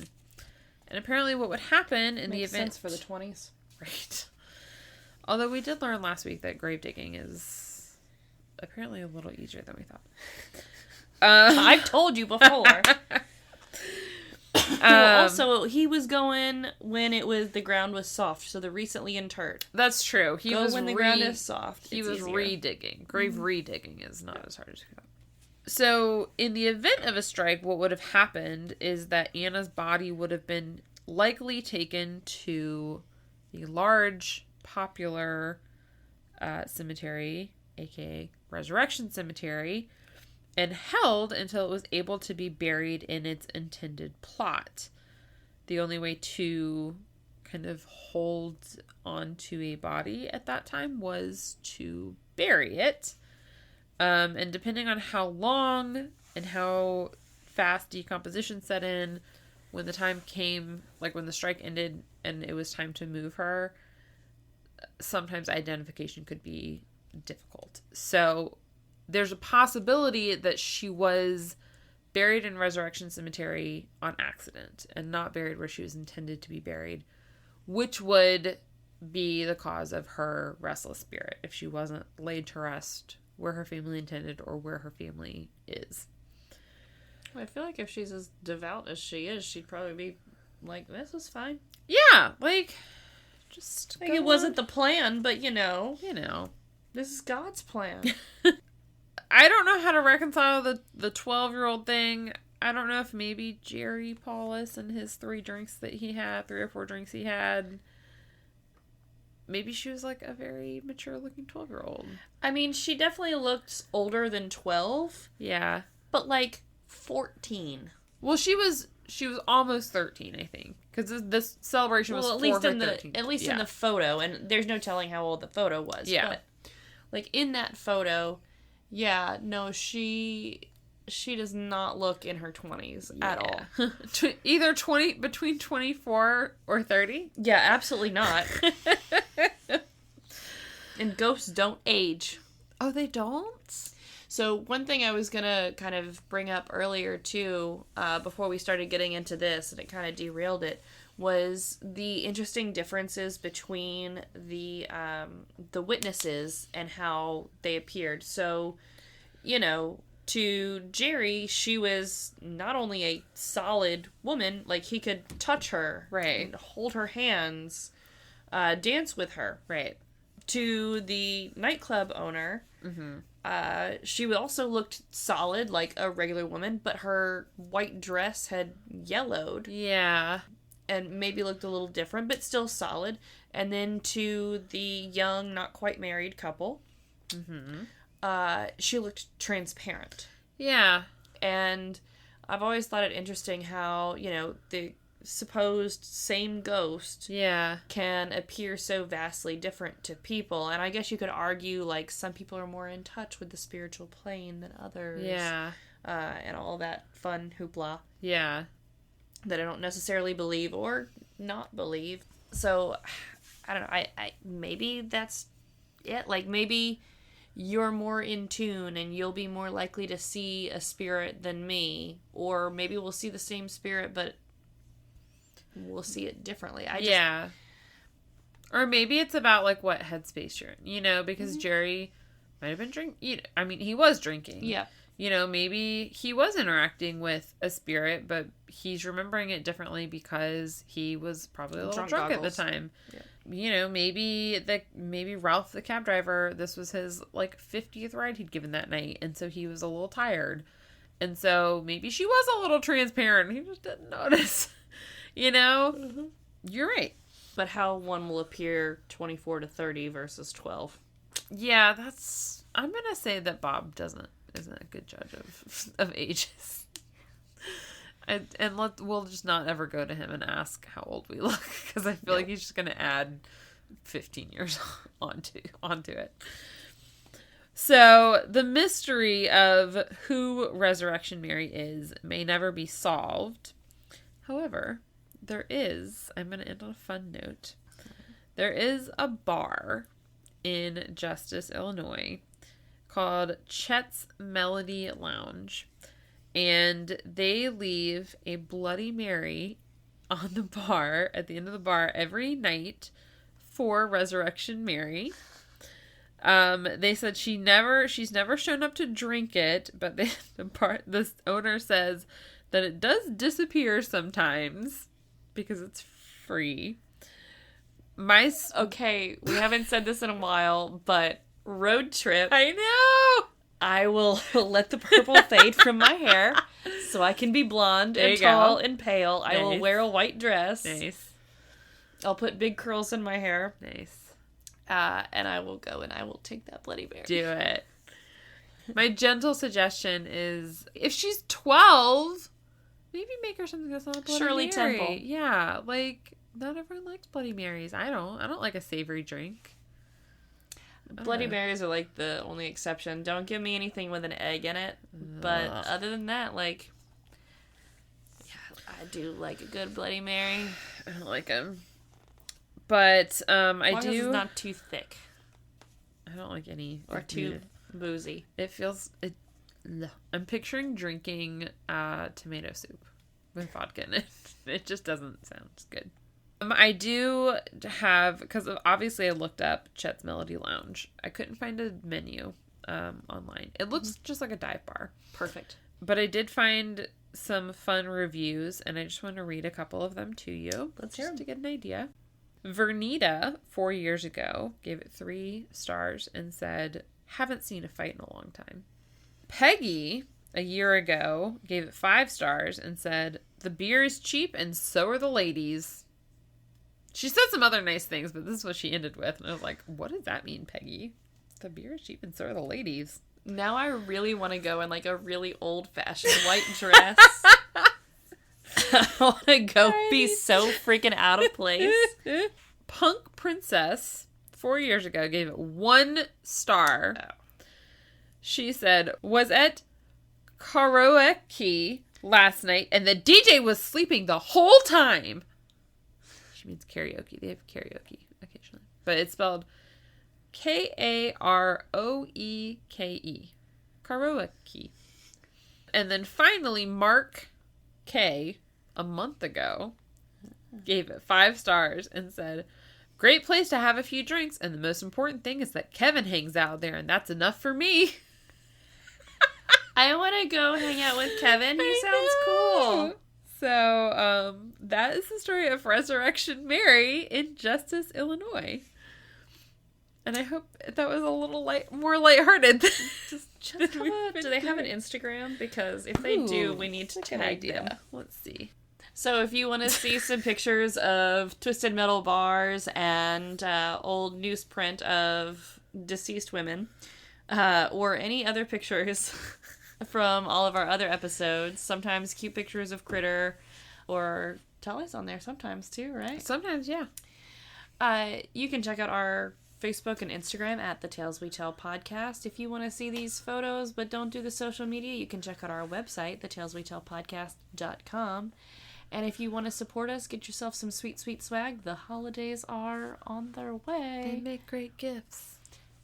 And apparently what would happen in the event... Makes sense for the 20s. Right. Although we did learn last week that grave digging is apparently a little easier than we thought. I've told you before. Well, also, he was going when the ground was soft, so the recently interred. That's true. He was when the ground is soft. He was re-digging. Grave re-digging is not as hard as we thought. So, in the event of a strike, what would have happened is that Anna's body would have been likely taken to the large, popular cemetery, aka Resurrection Cemetery, and held until it was able to be buried in its intended plot. The only way to kind of hold onto a body at that time was to bury it. And depending on how long and how fast decomposition set in, when the time came, like when the strike ended and it was time to move her, sometimes identification could be difficult. So there's a possibility that she was buried in Resurrection Cemetery on accident and not buried where she was intended to be buried, which would be the cause of her restless spirit if she wasn't laid to rest where her family intended or where her family is. I feel like if she's as devout as she is, she'd probably be like, this was fine. Yeah, like, just like it wasn't the plan, but you know, this is God's plan. I don't know how to reconcile the 12-year-old thing. I don't know if maybe Jerry Paulus and his 3 or 4 drinks he had, maybe she was like a very mature looking 12-year-old. I mean, she definitely looked older than 12. Yeah. But like 14. Well, she was almost 13, I think, because this celebration was for her 13th. At least in the photo, and there's no telling how old the photo was. Yeah. But like in that photo, yeah, no, she does not look in her 20s at all. Either between 24 or 30? Yeah, absolutely not. And ghosts don't age. Oh, they don't? So one thing I was going to kind of bring up earlier, too, before we started getting into this, and it kind of derailed it, was the interesting differences between the witnesses and how they appeared. So, you know, to Jerry, she was not only a solid woman, like he could touch her, right, and hold her hands, dance with her, right. To the nightclub owner, she also looked solid, like a regular woman, but her white dress had yellowed. Yeah. And maybe looked a little different, but still solid. And then to the young, not quite married couple, she looked transparent. Yeah. And I've always thought it interesting how, you know, the supposed same ghost can appear so vastly different to people. And I guess you could argue, like, some people are more in touch with the spiritual plane than others. Yeah. And all that fun hoopla. Yeah. That I don't necessarily believe or not believe. So, I don't know. I maybe that's it. Like, maybe you're more in tune and you'll be more likely to see a spirit than me. Or maybe we'll see the same spirit, but we'll see it differently. Yeah. Or maybe it's about, like, what headspace you're in, you know, because Jerry might have been drinking. I mean, he was drinking. Yeah. You know, maybe he was interacting with a spirit, but he's remembering it differently because he was probably a little drunk at the time. Yeah. You know, maybe Ralph, the cab driver, this was his, like, 50th ride he'd given that night, and so he was a little tired. And so maybe she was a little transparent. He just didn't notice. You know? You're right. But how one will appear 24 to 30 versus 12. Yeah, I'm going to say that Bob isn't a good judge of ages. We'll just not ever go to him and ask how old we look, because I feel like he's just going to add 15 years onto it. So, the mystery of who Resurrection Mary is may never be solved. However, I'm going to end on a fun note. There is a bar in Justice, Illinois called Chet's Melody Lounge, and they leave a Bloody Mary on the bar, at the end of the bar, every night for Resurrection Mary. They said she's never shown up to drink it, but the owner says that it does disappear sometimes because it's free. Okay, we haven't said this in a while, but road trip. I know! I will let the purple fade from my hair so I can be blonde and tall and pale. Nice. I will wear a white dress. Nice. I'll put big curls in my hair. Nice. And I will go and I will take that Bloody Mary. Do it. My gentle suggestion is, if she's 12, maybe make her something that's not a Bloody Shirley Mary. Temple. Yeah, like, not everyone likes Bloody Marys. I don't like a savory drink. Bloody Marys are, like, the only exception. Don't give me anything with an egg in it. But other than that, like, yeah, I do like a good Bloody Mary. I don't like them. But, I do... As it's not too thick. I don't like any... Or too boozy. It feels... I'm picturing drinking tomato soup with vodka in it. It just doesn't sound good. I do have... Because obviously I looked up Chet's Melody Lounge. I couldn't find a menu online. It looks just like a dive bar. Perfect. But I did find some fun reviews, and I just want to read a couple of them to you. Let's hear them. Just to get an idea. Vernita, 4 years ago, gave it 3 stars and said, haven't seen a fight in a long time. Peggy, a year ago, gave it 5 stars and said, the beer is cheap and so are the ladies. She said some other nice things, but this is what she ended with. And I was like, what does that mean, Peggy? The beer is cheap and so are the ladies. Now I really want to go in, like, a really old-fashioned white dress. I want to go be so freaking out of place. Punk Princess, 4 years ago, gave it 1 star. Oh. She said, was at karaoke last night, and the DJ was sleeping the whole time. She means karaoke. They have karaoke occasionally. But it's spelled Karoeke. Karaoke. And then finally, Mark K, a month ago, gave it 5 stars and said, great place to have a few drinks, and the most important thing is that Kevin hangs out there, and that's enough for me. I want to go hang out with Kevin. He sounds cool. So, that is the story of Resurrection Mary in Justice, Illinois. And I hope that was a little more lighthearted. Do they have an Instagram? Because if they do, we need to tag them. Let's see. So if you want to see some pictures of twisted metal bars and old newsprint of deceased women, or any other pictures from all of our other episodes, sometimes cute pictures of Critter, or Tully's on there sometimes too, right? Sometimes, yeah. You can check out our Facebook and Instagram at The Tales We Tell Podcast. If you want to see these photos but don't do the social media, you can check out our website, thetaleswetellpodcast.com. And if you want to support us, get yourself some sweet, sweet swag. The holidays are on their way. They make great gifts.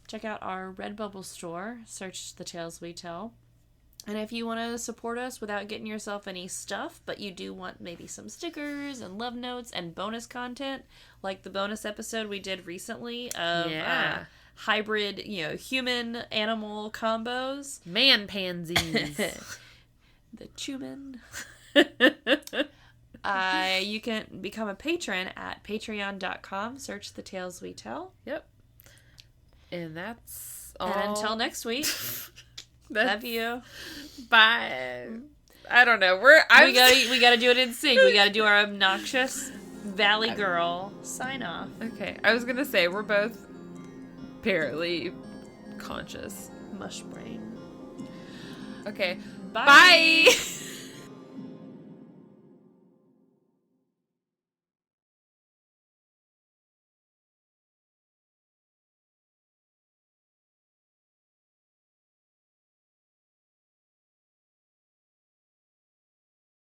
Check out our Redbubble store. Search The Tales We Tell. And if you want to support us without getting yourself any stuff, but you do want maybe some stickers and love notes and bonus content, like the bonus episode we did recently of hybrid, human-animal combos. Man pansies. The Chuman. You can become a patron at patreon.com. Search The Tales We Tell. Yep. And that's all. And until next week. Love you. Bye. I don't know. We gotta do it in sync. We gotta do our obnoxious Valley Girl sign off. Okay. I was gonna say we're both apparently conscious. Mush brain. Okay. Bye. Bye.